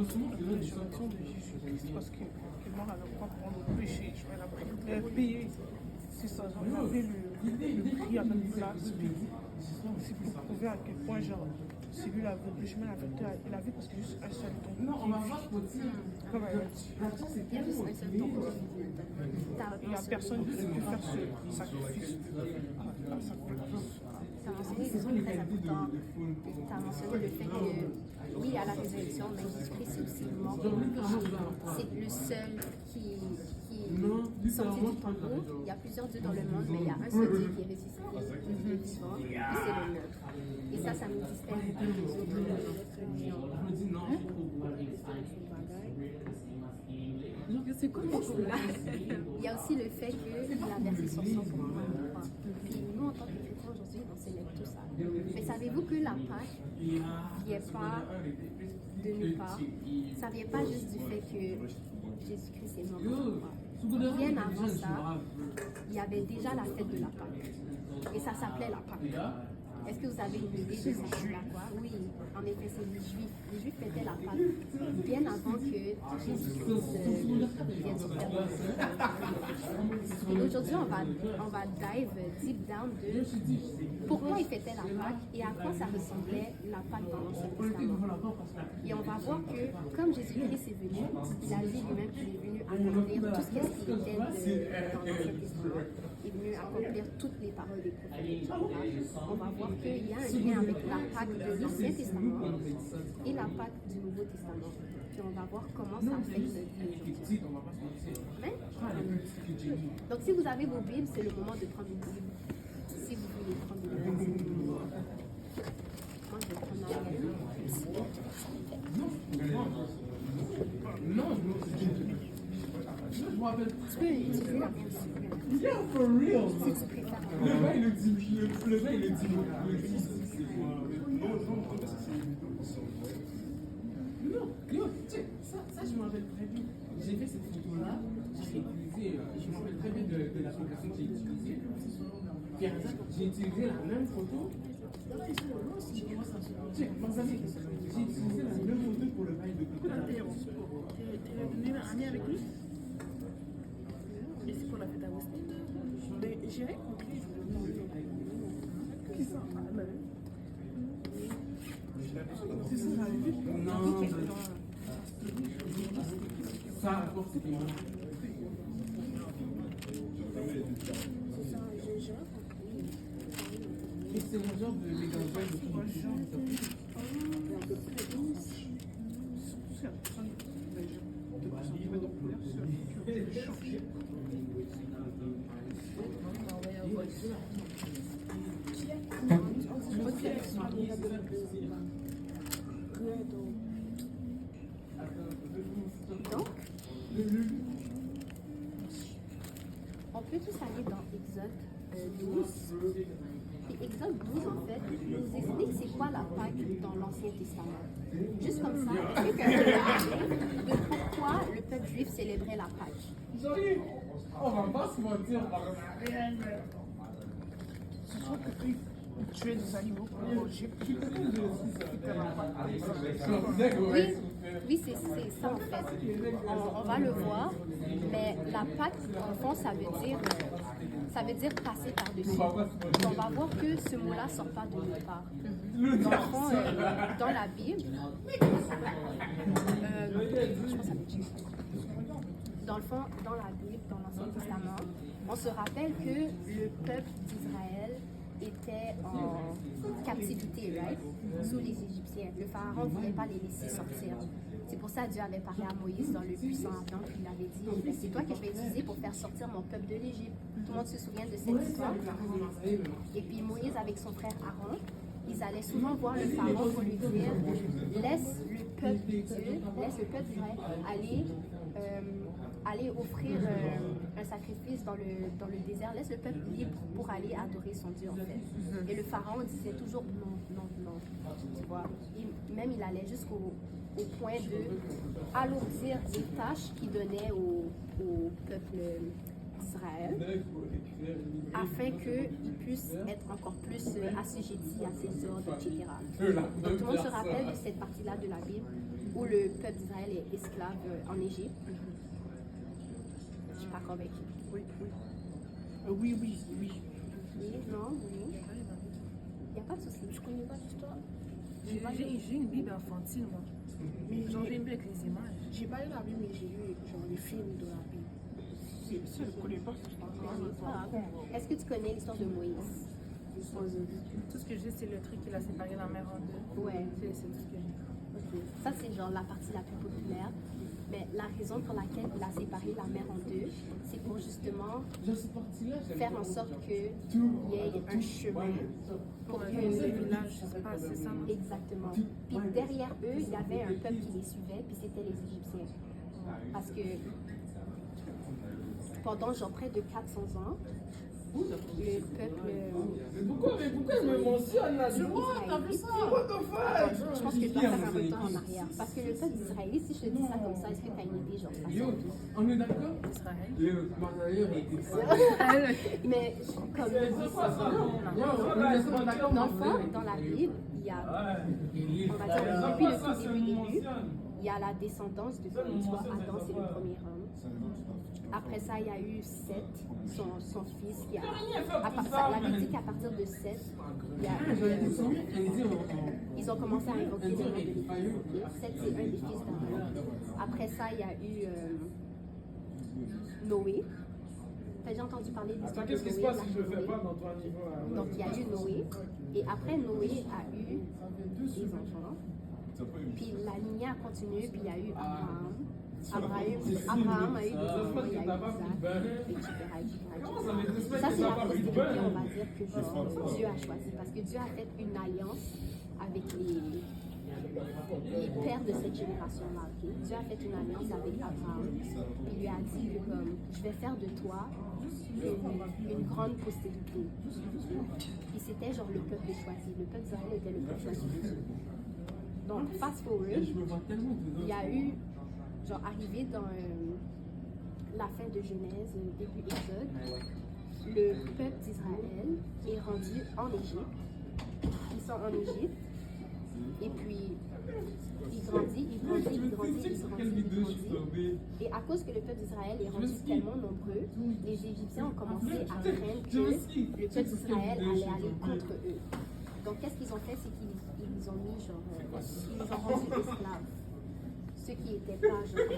résurrection de Jésus-Christ parce qu'il est mort à la croix pour nos péchés. Il a payé, c'est ça, genre, il a fait le prix à notre place. C'est pour prouver à quel point, genre, c'est lui le chemin, la vérité et la vie parce qu'il y a juste un seul don. Non, on va voir comme elle a dit. Il y a juste un seul don. Il n'y a personne qui peut faire ce sacrifice à sa place. Tu as mentionné quelque chose de très important. Tu as mentionné le fait que, oui, à la résurrection, mais Jésus-Christ est aussi mort pour le péché. C'est le seul qui sorti du tombeau. Il y a plusieurs dieux dans le monde, mais il y a un seul Dieu qui est ressuscité, qui est vivant, et c'est le nôtre. Et ça nous distingue des autres religions. C'est quoi il y a aussi le fait qu'il a versé son sang pour moi. Puis nous, en tant que chrétiens aujourd'hui, on célèbre tout ça. Mais savez-vous que la Pâque ne vient pas de nulle part? Ça ne vient pas juste du fait que Jésus-Christ est mort pour moi. Bien avant ça, il y avait déjà la fête de la Pâque. Et ça s'appelait la Pâque. Est-ce que vous avez une idée de ça ressemble à quoi? Oui, en effet, c'est les Juifs. Les Juifs fêtaient la Pâque bien avant que Jésus-Christ vienne sur terre. Et aujourd'hui, on va dive deep down de pourquoi ils fêtaient la Pâque et à quoi ça ressemblait la Pâque dans l'Ancien Testament. Et on va voir que, comme Jésus-Christ est venu, il a dit lui-même qu'il est venu accomplir tout ce qui était dans l'Ancien Testament. Il est venu accomplir toutes les paroles des prophètes. On va voir qu'il y a un lien avec la Pâque de l'Ancien Testament et la Pâque du Nouveau Testament. Puis on va voir comment ça affecte notre vie aujourd'hui. Amen. Donc si vous avez vos Bibles, c'est le moment de prendre une Bible. Si vous voulez prendre une Bible. Moi, je vais prendre ma Bible. Je me rappelle. Tu peux utiliser la Bible. Yeah, for real. Si tu préfères. Le gars, il le dit. Le gars, il le dit. Non, yo, tu sais, ça, je me rappelle très bien. J'ai fait cette photo-là. J'ai utilisé, je me rappelle très bien de l'application que j'ai utilisée. Puis à ça, j'ai utilisé la même photo. Tu sais, j'ai utilisé la même photo pour le bail de Pourquoi t'es venu un ami avec lui? Et c'est pour la fête à Weston. Mais j'irai contre lui. Qui ça? C'est ça, j'avais vu. Non, ça, encore, c'était moi. Et c'est mon genre de méga-joie de tout le Donc, on peut tous aller dans Exode 12. Et Exode 12, en fait, nous explique c'est quoi la Pâque dans l'Ancien Testament. Juste comme ça, est-ce que quelqu'un peut de pourquoi le peuple juif célébrait la Pâque? On va pas se mentir, on va rien. Ce sont que eux, ils tuaient des animaux pour manger. Oui, c'est ça en fait. On va le voir, mais la Pâque, en fond, ça veut dire passer par-dessus. On va voir que ce mot-là ne sort pas de nulle part. Dans le fond, dans la Bible, dans le fond, dans la Bible, dans l'Ancien Testament, on se rappelle que le peuple d'Israël était en captivité, right? Sous les Égyptiens. Le pharaon ne voulait pas les laisser sortir. C'est pour ça que Dieu avait parlé à Moïse dans le puissant ardent, puis il avait dit, c'est toi que je vais utiliser pour faire sortir mon peuple de l'Égypte. Tout le monde se souvient de cette histoire. Et puis Moïse avec son frère Aaron, ils allaient souvent voir le pharaon pour lui dire, laisse le peuple de Dieu, laisse le peuple d'Israël aller offrir un sacrifice dans le désert, laisse le peuple libre pour aller adorer son Dieu en fait. Et le pharaon disait toujours non, non, non, tu vois. Même il allait jusqu'au point de alourdir les tâches qu'il donnait au peuple d'Israël afin qu'ils puissent être encore plus assujettis à ses ordres, etc. Donc tout le monde se rappelle de cette partie-là de la Bible où le peuple d'Israël est esclave en Égypte. Je ne suis pas convaincue. Oui, oui. Oui, oui, oui. Oui, non, oui. Il n'y a pas de souci. Je connais pas l'histoire. J'ai une Bible infantile, moi. Genre, j'ai une Bible avec les images. J'ai pas lu la Bible, mais j'ai lu genre les films de la Bible. Si elle ne connaît pas, c'est pas grave. Est-ce que tu connais l'histoire de Moïse? Tout ce que je sais, c'est le truc qui a séparé la mer en deux. Ouais. C'est tout ce que je sais. Ok. Ça, c'est genre la partie la plus populaire. Mais la raison pour laquelle il a séparé la mer en deux, c'est pour justement faire en sorte qu'il y ait un chemin pour que les villages se passent, c'est ça? Exactement. Puis derrière eux, il y avait un peuple qui les suivait, puis c'était les Égyptiens. Parce que pendant genre près de 400 ans, le peuple Pourquoi elle me mentionne là? israélite, je pense que je dois faire un retour en arrière. Parce que le peuple d'Israël, si je te dis ça comme ça, est-ce que tu as une idée genre ça? Yo, on est d'accord? Israël. Yo, ma tailleur était Mais comme dans le fond, dans la Bible, il y a, on va dire, depuis le tout début, il y a la descendance de Dieu. Tu vois, Adam, c'est le premier homme. Après ça, il y a eu Seth, son fils. La Bible dit qu'à partir de Seth, il y a ils ont commencé à invoquer le nom de l'Éternité. Seth, c'est un des fils d'Adam. Après ça, il y a eu Noé. T'as déjà entendu parler de l'histoire de Noé? Qu'est-ce qui se passe si je le fais pas dans ton niveau? Donc, il y a eu Noé. Et après, Noé a eu des enfants. Puis la lignée a continué, puis il y a eu Abraham. Abraham a eu des enfants, il y a eu Isaac, etc. Ça, c'est la postérité, on va dire, que genre, Dieu a choisi. Parce que Dieu a fait une alliance avec les pères de cette génération-là. Okay? Dieu a fait une alliance avec Abraham. Il lui a dit que, comme, je vais faire de toi une grande postérité. Et c'était genre le peuple choisi. Le peuple d'Israël était le peuple choisi de Dieu. Donc, fast forward, il y a eu, genre, arrivé dans la fin de Genèse, début Exode, le peuple d'Israël est rendu en Égypte. Ils sont en Égypte. Et puis, ils grandissent. Et à cause que le peuple d'Israël est rendu tellement nombreux, les Égyptiens ont commencé à craindre que le peuple d'Israël allait aller contre eux. Donc, qu'est-ce qu'ils ont fait? C'est qu'ils ont mis, genre, ils les ont rendus esclaves. Ce qui n'était pas, genre,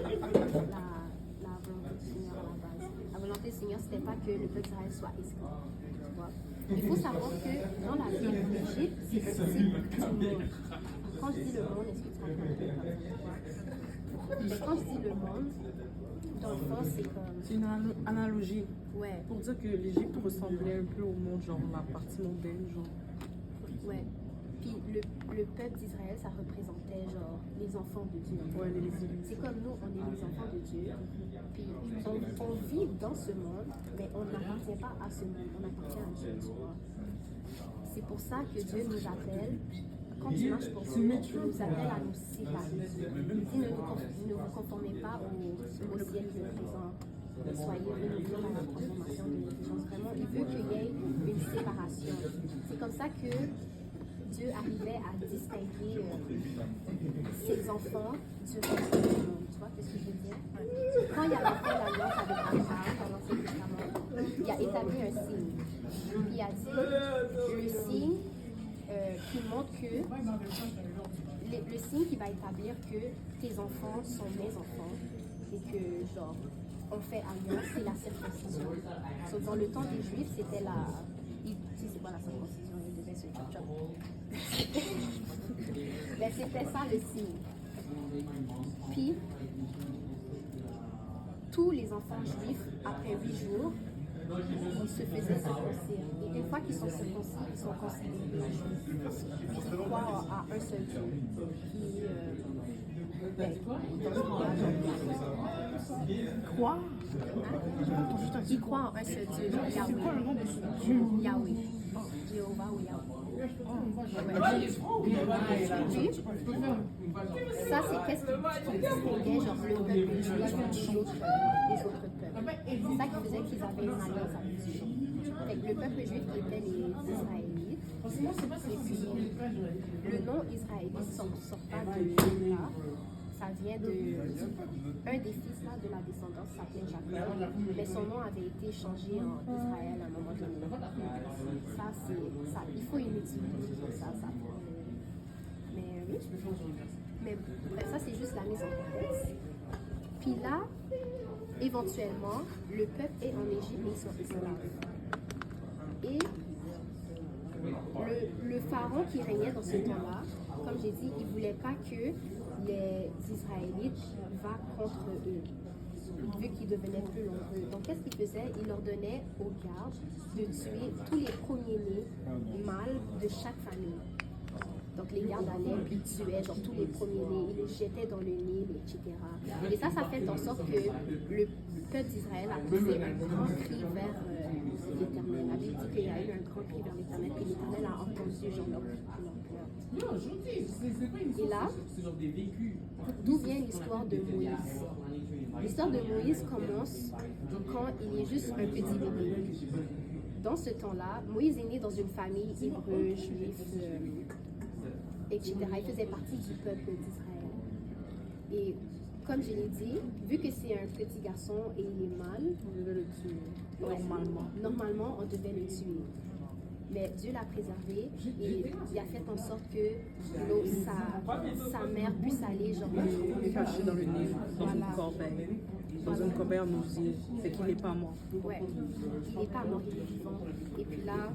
la volonté du Seigneur à la base. La volonté du Seigneur, c'était pas que le peuple d'Israël soit esclave. Tu vois? Il faut savoir que dans la Bible, l'Égypte, c'est un signe du monde. Quand je dis le monde, est-ce que tu comprends? Mais quand je dis le monde, dans le fond, c'est comme. C'est une analogie Ouais, pour dire que l'Égypte ressemblait un peu au monde, genre la partie mondaine, genre. ouais. Puis le peuple d'Israël, ça représentait genre les enfants de Dieu. Ouais, les élus. C'est comme nous, on est les enfants de Dieu. Puis on vit dans ce monde, mais on n'appartient pas à ce monde, on appartient à Dieu, tu vois. C'est pour ça que Dieu nous appelle. Quand tu marches pour Dieu, il nous appelle à nous séparer. Il dit ne vous conformez pas au siècle présent. Soyez renouvelés par la transformation de l'intelligence. Vraiment, il veut qu'il y ait une séparation. C'est comme ça que Dieu arrivait à distinguer ses enfants du reste du monde. Tu vois ce que je veux dire? Quand il a fait l'alliance avec Abraham dans l'Ancien Testament, il a établi un signe. Il a dit le signe qui montre que le signe qui va établir que tes enfants sont mes enfants et que genre on fait alliance, c'est la circoncision. So, dans le temps des Juifs, c'était la. Tu sais, c'est quoi la circoncision? Ils devaient se mais c'était ça le signe. Puis, tous les enfants juifs, après 8 jours, ils se faisaient circoncire. Et une fois qu'ils sont circoncis, ils sont considérés juifs. Ils croient à un seul Dieu. Quoi? Ils croient en un seul Dieu, C'est quoi Yahweh. le nom de ce Dieu? Yahweh. Jéhovah ou Yahweh. Ça, c'est qu'est-ce qui distinguait genre le peuple juif des autres peuples. C'est ça qui faisait qu'ils avaient une alliance avec Dieu. Fait que le peuple juif qui était les Israélites, et puis le nom israélite ne sort pas de là. Ça vient de un des fils là, de la descendance s'appelait Jacob, mais son nom avait été changé en Israël à un moment donné. Ça, c'est ça. Il faut une utilité pour ça. Mais oui. Mais bref, ça c'est juste la mise en contexte. Puis là, éventuellement, le peuple est en Égypte et ils sont esclaves. Et le pharaon qui régnait dans ce temps-là, comme j'ai dit, il ne voulait pas que les Israélites vont contre eux, vu qu'ils devenaient plus nombreux. Donc, qu'est-ce qu'il faisait? Il leur donnait aux gardes de tuer tous les premiers-nés mâles de chaque famille. Donc, les gardes allaient puis ils tuaient genre, tous les premiers-nés, ils les jetaient dans le Nil, etc. Et ça fait en sorte que le peuple d'Israël a poussé un grand cri vers l'Éternel. La Bible dit qu'il y a eu un grand cri vers l'Éternel, puis l'Éternel a entendu genre, leur pleurs. Et là, d'où vient l'histoire de Moïse? L'histoire de Moïse commence quand il est juste un petit bébé. Dans ce temps-là, Moïse est né dans une famille hébreu, juif, etc. Il faisait partie du peuple d'Israël. Et comme je l'ai dit, vu que c'est un petit garçon et il est mâle, On devait le tuer. ouais, Normalement. normalement, on devait le tuer. Mais Dieu l'a préservé et il a fait en sorte que sa mère puisse aller genre, Le cacher dans le Nil, dans Voilà. une corbeille. Dans une corbeille en osier. Fait qu'il n'est pas mort. Ouais, il n'est pas mort, il est vivant. Et puis là,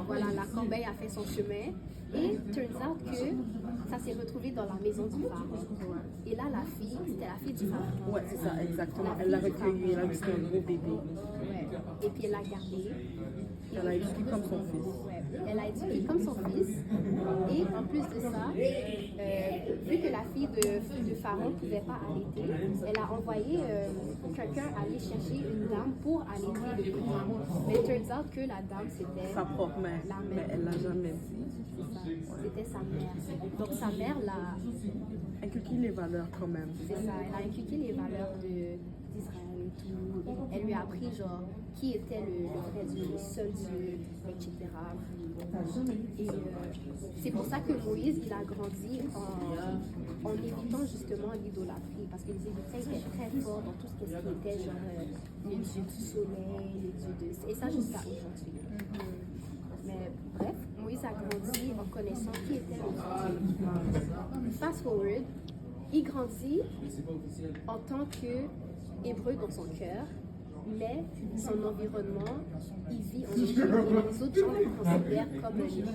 voilà, la corbeille a fait son chemin. Et turns out que ça s'est retrouvé dans la maison du pharaon. Et là, la fille, c'était la fille du pharaon. Ouais, c'est ça, exactement. Elle l'a recueilli, elle a vu que c'était un gros bébé. Ouais. Et puis elle l'a gardé. Elle l'a éduqué comme son fils. Ouais. Elle l'a éduqué comme son fils. Et en plus de ça, vu que la fille de Pharaon ne pouvait pas allaiter, elle a envoyé quelqu'un aller chercher une dame pour allaiter le petit. Mais it turns out que la dame, c'était Sa propre mère. la Mais mère. elle l'a jamais dit. C'est ça. C'était sa mère. Donc sa mère l'a... Inculquer les valeurs quand même. C'est ça, elle a inculqué les valeurs d'Israël et tout. Elle lui a appris genre qui était le vrai Dieu, le seul Dieu, etc. Et c'est pour ça que Moïse, il a grandi en évitant justement l'idolâtrie, parce que les Égyptiens étaient très forts dans tout ce qui était genre les dieux du soleil, les dieux de... Et ça jusqu'à aujourd'hui. Mais bref, Moïse a grandi en connaissant qui était le Dieu. Fast forward, il grandit en tant qu'hébreu dans son cœur, mais son environnement, il vit en Égypte et les autres gens le considèrent comme un Égyptien.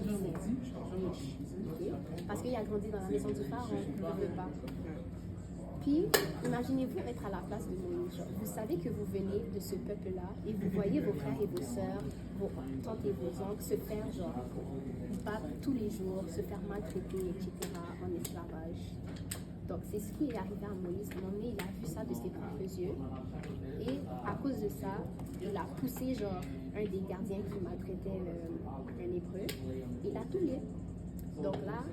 Okay? Parce qu'il a grandi dans la maison du pharaon, il ne veut pas. Puis, imaginez-vous être à la place de Moïse. Genre, vous savez que vous venez de ce peuple-là et vous voyez vos frères et vos sœurs, vos tantes et vos oncles se faire genre battre tous les jours, se faire maltraiter, etc. en esclavage. Donc, c'est ce qui est arrivé à Moïse. À un moment donné, il a vu ça de ses propres yeux. Et à cause de ça, il a poussé genre un des gardiens qui maltraitait un hébreu. Il l'a tué. Donc là,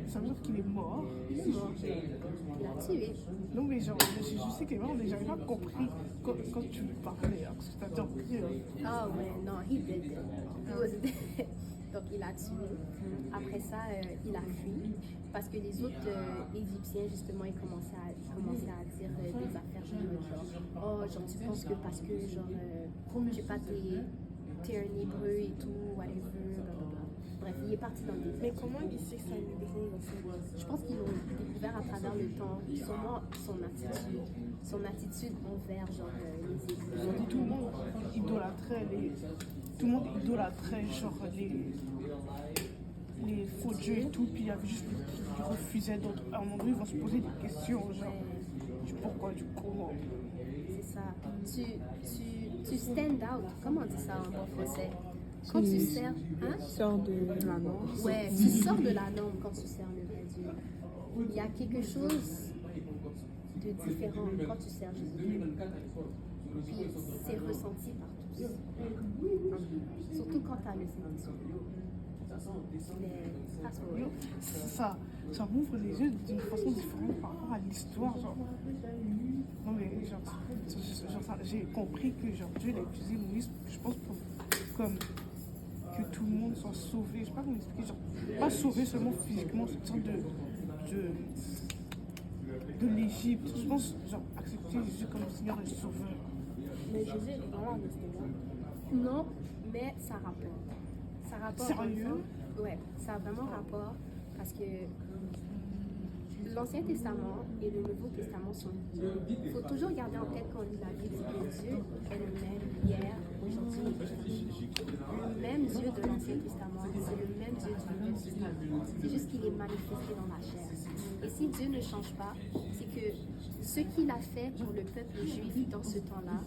Ça veut dire qu'il est mort. il est mort. Il l'a tué. Non, mais genre, je sais qu'il est mort, mais j'avais pas compris quand tu me parlais. Parce que t'as dit Ah ouais, non, he did. He was dead. Donc il a tué. Après ça, il a fui. Parce que les autres Égyptiens, justement, ils commençaient à dire des affaires genre, oh, genre, tu penses que parce que, genre, je sais pas, t'es un hébreu et tout, whatever, blablabla. Bref, il est parti dans le Mais désert. comment il sait que c'est un hébreu en fait? Je pense qu'ils l'ont découvert à travers le temps, sûrement son attitude envers, genre, les hébreux. tout le monde idolâtrait tout le monde idolâtrait genre les faux dieux et tout, puis il y avait juste qui refusaient d'autres. À un moment donné, ils vont se poser des questions, genre du pourquoi, du comment. C'est ça. Tu stand out. Comment on dit ça en bon français? Quand tu sers... Hein? Sors de la norme. Ouais, tu sors de la norme quand tu sers le vrai Dieu. Il y a quelque chose de différent quand tu sers Jésus. Puis c'est ressenti par tous. Surtout quand tu as le Saint-Esprit. Mais passe au Yo, ça m'ouvre les yeux d'une façon différente par rapport à l'histoire. Genre, Non, mais genre, j'ai compris que genre, Dieu l'a utilisé Moïse, je pense, pour comme que tout le monde soit sauvé. Je sais pas comment expliquer, genre, pas sauvé seulement physiquement, sortir de l'Égypte. Je pense, genre, accepter Jésus comme Seigneur et Sauveur. Mais Jésus est vraiment resté là. Non, mais ça rapporte. Ça rapporte. Sérieux? Ouais, ça a vraiment rapport parce que l'Ancien Testament et le Nouveau Testament sont liés. Il faut toujours garder en tête quand on lit la Bible que Dieu est le même hier, aujourd'hui et demain. Le même Dieu de l'Ancien Testament, c'est le même Dieu du Nouveau Testament. C'est juste qu'il est manifesté dans la chair. Et si Dieu ne change pas, c'est que ce qu'il a fait pour le peuple juif dans ce temps-là,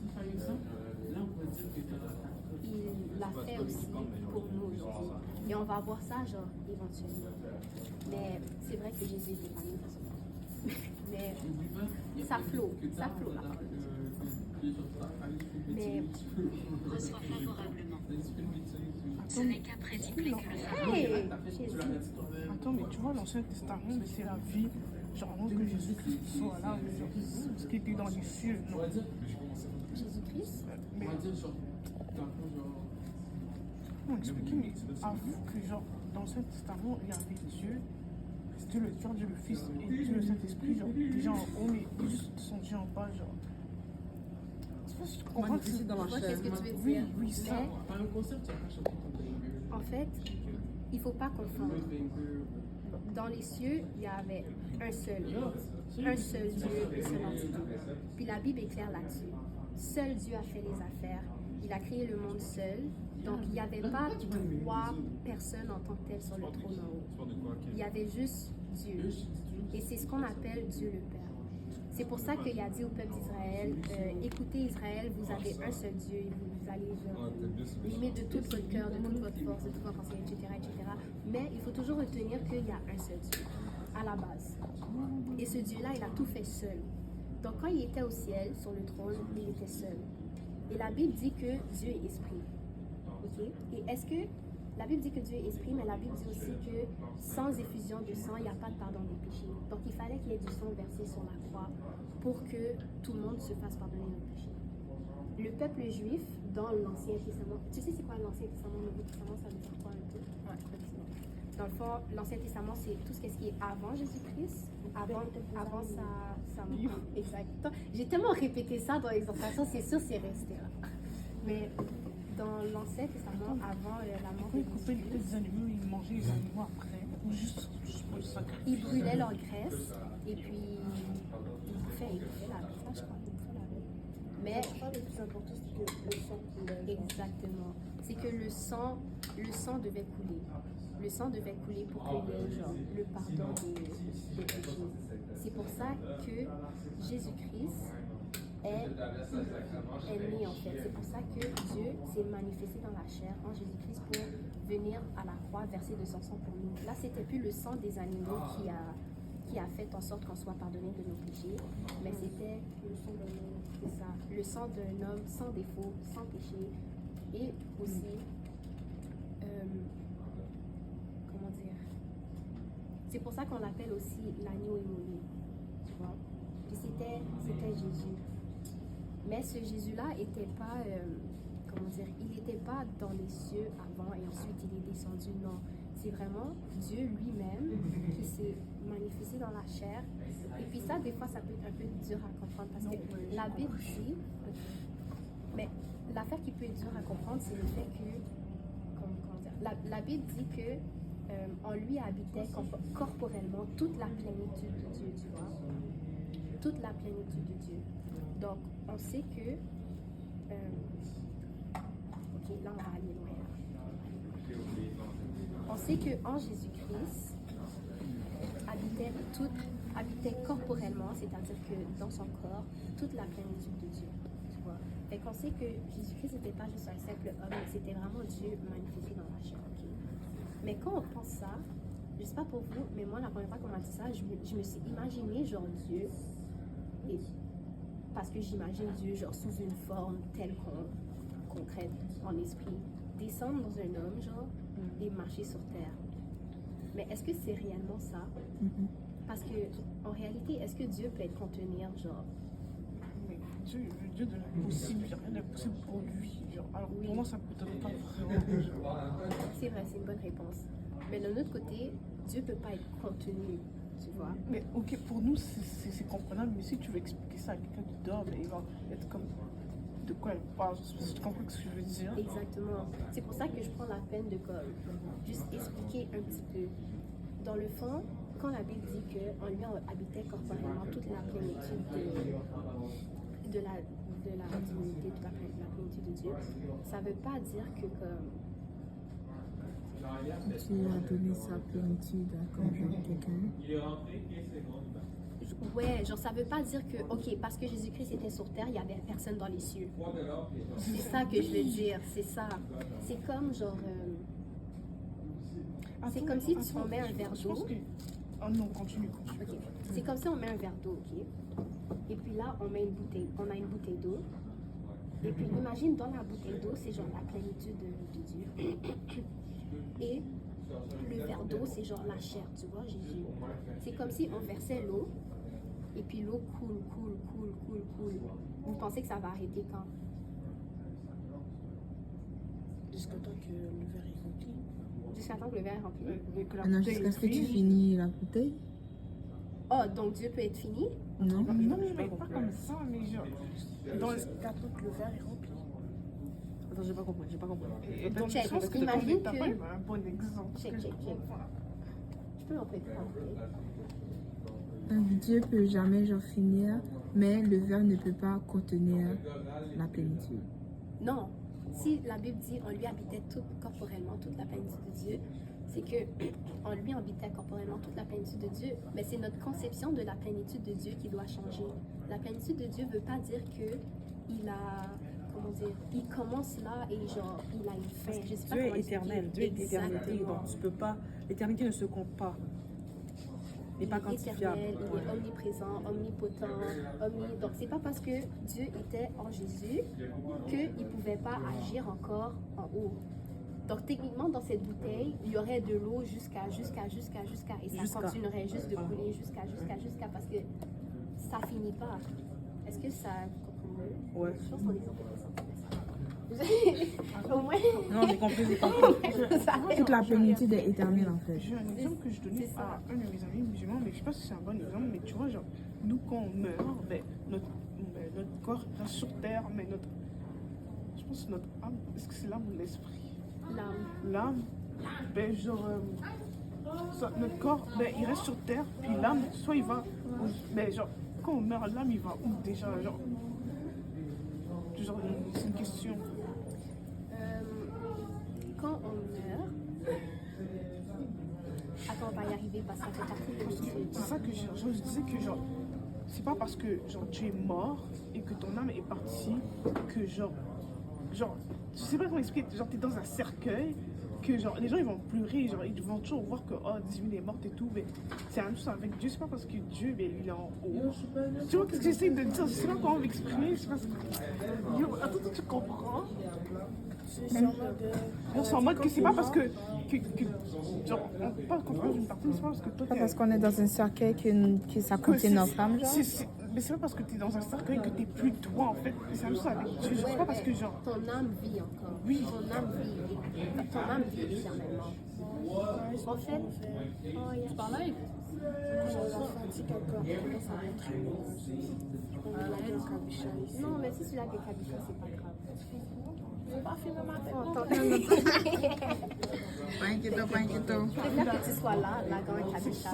il l'a fait aussi pour nous aujourd'hui. Et on va voir ça, genre, éventuellement. Mais c'est vrai que Jésus était pas né dans ce temps. Mais ça flotte la parole. Mais, Reçoit favorablement. Ce n'est qu'après diplômer que le phare. hey, Jésus, Attends, mais tu vois, l'Ancien Testament, mais c'est la vie, genre, avant que Jésus-Christ soit là, mais genre, ce qui était dans les cieux, non. Jésus-Christ, Mais On va dire, genre, comment expliquer, mais avoue que, genre, dans l'Ancien Testament, il y avait Dieu, Dieu le Père, Dieu le Fils, et Dieu le Saint-Esprit, genre, déjà en haut, mais ils juste sont déjà en bas, genre. Je sais pas si tu comprends. Manifesté dans je la vois chair. qu'est-ce que tu veux Oui, dire. oui, ça. Mais, à un concert, tu n'as pas chanté ton en fait, il ne faut pas confondre. Dans les cieux, il y avait un seul Dieu, une seule entité. Puis la Bible est claire là-dessus. Seul Dieu a fait les affaires. Il a créé le monde seul. Donc, il n'y avait pas trois personnes en tant que telles sur le trône en haut. Il y avait juste Dieu. Et c'est ce qu'on appelle Dieu le Père. C'est pour ça qu'il a dit au peuple d'Israël, écoutez Israël, vous avez un seul Dieu et vous allez l'aimer de tout votre cœur, de toute votre force, de toute votre pensée, etc. Mais il faut toujours retenir qu'il y a un seul Dieu, à la base. Et ce Dieu-là, il a tout fait seul. Donc quand il était au ciel, sur le trône, il était seul. Et la Bible dit que Dieu est esprit. Ok? Et est-ce que la Bible dit que Dieu est esprit, mais la Bible dit aussi que sans effusion de sang, il n'y a pas de pardon des péchés. Donc il fallait qu'il y ait du sang versé sur la croix pour que tout le monde se fasse pardonner nos péchés. Le peuple juif, dans l'Ancien Testament, tu sais c'est quoi l'Ancien Testament, le Nouveau Testament, ça veut dire quoi un peu? Ouais, dans le fond, l'Ancien Testament, c'est tout ce qui est avant Jésus-Christ, avant sa mort. Exact. J'ai tellement répété ça dans l'exhortation, c'est sûr c'est resté là. Mais dans l'Ancien Testament, avant la mort de Ils coupaient les Jésus, têtes des animaux, ils mangeaient les animaux après, ou juste pour le sacré. ils brûlaient leur graisse et puis ils bouffaient la viande, je crois. Ils bouffaient la viande. Mais Je crois que le plus important, c'est que le sang coulait. exactement, c'est que le sang devait couler. Le sang devait couler pour qu'il y ait genre, le pardon des péchés. C'est pour ça que Jésus-Christ est né en fait. C'est pour ça que Dieu s'est manifesté dans la chair en Jésus-Christ pour venir à la croix verser de son sang pour nous. Là, c'était plus le sang des animaux qui a fait en sorte qu'on soit pardonné de nos péchés, mais c'était le sang d'un homme. C'est ça, le sang d'un homme sans défaut, sans péché, et aussi, comment dire, c'est pour ça qu'on l'appelle aussi l'agneau immolé, tu vois. Puis c'était Jésus. Mais ce Jésus-là n'était pas, comment dire, il n'était pas dans les cieux avant et ensuite il est descendu, non. C'est vraiment Dieu lui-même qui s'est manifesté dans la chair. Et puis ça, des fois, ça peut être un peu dur à comprendre parce que la Bible dit, mais l'affaire qui peut être dure à comprendre, c'est le fait que, comment dire, la Bible dit que en lui habitait corporellement toute la plénitude de Dieu, tu vois. Toute la plénitude de Dieu. Donc, on sait que... ok, là, on va aller loin. On sait qu'en Jésus-Christ, habitait corporellement, c'est-à-dire que dans son corps, toute la plénitude de Dieu. Tu vois. Fait qu'on sait que Jésus-Christ n'était pas juste un simple homme, mais c'était vraiment Dieu manifesté dans la chair. Okay? Mais quand on pense ça, je sais pas pour vous, mais moi, la première fois qu'on m'a dit ça, je me suis imaginé genre Dieu, et parce que j'imagine Dieu genre sous une forme telle concrète en esprit, descendre dans un homme genre et marcher sur terre. Mais est-ce que c'est réellement ça? Parce que en réalité, est-ce que Dieu peut contenir genre Dieu est le Dieu de l'impossible. Il n'y a rien d'impossible pour lui. Genre, alors pour moi, ça ne peut pas vraiment. C'est vrai, c'est une bonne réponse. Mais d'un autre côté, Dieu ne peut pas être contenu, tu vois. Mais ok, pour nous, c'est comprenable. Mais si tu veux expliquer ça à quelqu'un qui dort, ben, il va être comme de quoi elle parle. Tu comprends ce que je veux dire? Exactement. C'est pour ça que je prends la peine de comme, juste expliquer un petit peu. Dans le fond, quand la Bible dit qu'en lui habitait corporellement toute la plénitude de la divinité, toute la plénitude de Dieu, ça ne veut pas dire que comme... Tu as donné sa plénitude à comme genre quelqu'un. Ouais, genre ça veut pas dire que, ok, parce que Jésus-Christ était sur terre, il y avait personne dans les cieux. C'est ça que je veux dire, c'est ça. C'est comme genre... c'est comme si on met un verre Je pense d'eau. que... Oh non, continue. Ok. C'est comme si on met un verre d'eau, ok? Et puis là, on a une bouteille d'eau. Et puis imagine dans la bouteille d'eau, c'est genre la plénitude de Dieu. Et le verre d'eau, c'est genre la chair, tu vois, Jésus. C'est comme si on versait l'eau, et puis l'eau coule. Vous pensez que ça va arrêter quand? Jusqu'à temps que le verre est rempli. Jusqu'à temps que le verre est rempli. Non, jusqu'à ce que tu finis la bouteille. Oh, donc Dieu peut être fini? Non. Non, mais pas comme ça, mais genre... Dans le... Jusqu'à temps que le verre est rempli. Attends, j'ai pas compris. Et dans le Check, sens que imagine t'as que- pas eu un bon exemple. Check. Je peux en fait Dieu peut jamais genre finir, mais le verre ne peut pas contenir la plénitude. Non. Si la Bible dit on lui habitait corporellement toute la plénitude de Dieu, c'est que on lui habitait corporellement toute la plénitude de Dieu, mais c'est notre conception de la plénitude de Dieu qui doit changer. La plénitude de Dieu ne veut pas dire que il a, comment dire, il commence là et genre il a une fin. Je sais pas Dieu comment est expliquer. éternel, Dieu est éternité, Exactement. donc tu peux pas, l'éternité ne se compte pas. Il n'est pas Il est quantifiable. éternel, il est omniprésent, omnipotent, Donc c'est pas parce que Dieu était en Jésus qu'il ne pouvait pas agir encore en haut. Donc techniquement dans cette bouteille, il y aurait de l'eau jusqu'à et ça Jusqu'à. continuerait juste de couler jusqu'à parce que ça finit pas. Est-ce que ça comprend? Ouais. Je pense qu'on est au moins. Non, j'ai compris. Ça fait Toute la plénitude est éternelle en fait. J'ai un exemple que je donnais à un de mes amis musulmans, mais je sais pas si c'est un bon exemple, mais tu vois, genre, nous quand on meurt, ben, notre corps reste sur terre, mais je pense que notre âme, est-ce que c'est l'âme ou l'esprit? L'âme, ben genre, notre corps, ben, il reste sur terre, puis l'âme, soit il va, ben genre, quand on meurt, l'âme il va où déjà, genre, c'est une question. Quand on meurt, attends, on va y arriver parce que ça fait partie de l'étude. C'est ça que je disais que genre, c'est pas parce que genre tu es mort et que ton âme est partie que genre, je sais pas comment expliquer, genre t'es dans un cercueil que genre les gens ils vont pleurer, genre ils vont toujours voir que oh Divine est morte et tout, mais c'est la même chose avec Dieu, c'est pas parce que Dieu ben, il est en haut. Tu vois qu'est-ce que j'essaie de dire, je sais pas comment m'exprimer, c'est parce que yo, attends tu comprends? C'est en mode que c'est pas parce que genre on parle contre une partie, mais c'est pas parce que toi Pas t'es parce qu'on est dans un cercueil que ça contient notre âme, genre. mais c'est pas parce que t'es dans un cercueil que t'es plus toi en fait. C'est la même chose avec Dieu. C'est pas parce que genre. Ton âme vit encore. Oui. Ton âme vit éternellement. En fait, oh, il y a par là. J'avais senti qu'encore commence à montrer. On a un cabicha ici. Non, mais si celui-là avec Kabisha, c'est pas grave. J'ai pas filmé ma tête. Oh, non. Pas inquiétant. Je préfère que tu sois là dans un Kabisha.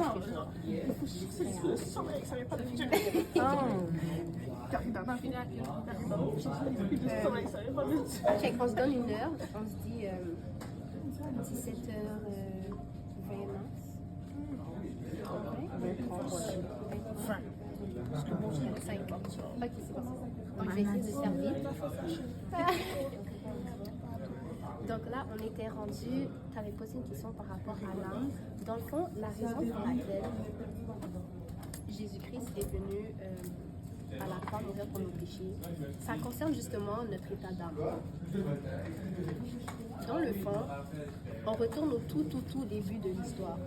Le soleil, ça vient pas de Dieu. Caridana. Le soleil, ça vient pas de Dieu. Check, on se donne une heure. On se dit 17h20 Parce que bon, c'est 5. Ok, c'est bon. Donc, je vais essayer de faire vite. Donc là, on était rendu. Tu avais posé une question par rapport à l'âme. Dans le fond, la raison pour laquelle Jésus-Christ est venu à la croix mourir pour nos péchés, ça concerne justement notre état d'âme. Dans le fond, on retourne au tout début de l'histoire.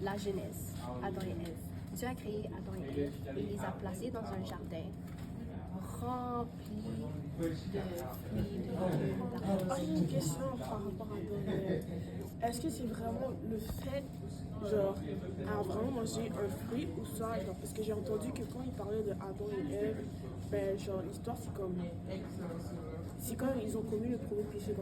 La Genèse, Adam et Ève. Dieu a créé Adam et Ève et les a placés dans un jardin rempli de fruits, Ah, j'ai une question par rapport à Adam et Ève. Est-ce que c'est vraiment le fait, genre, à vraiment manger un fruit ou ça, genre, parce que j'ai entendu que quand ils parlaient de Adam et Ève, ben, genre, l'histoire, c'est comme ils ont commis le premier péché,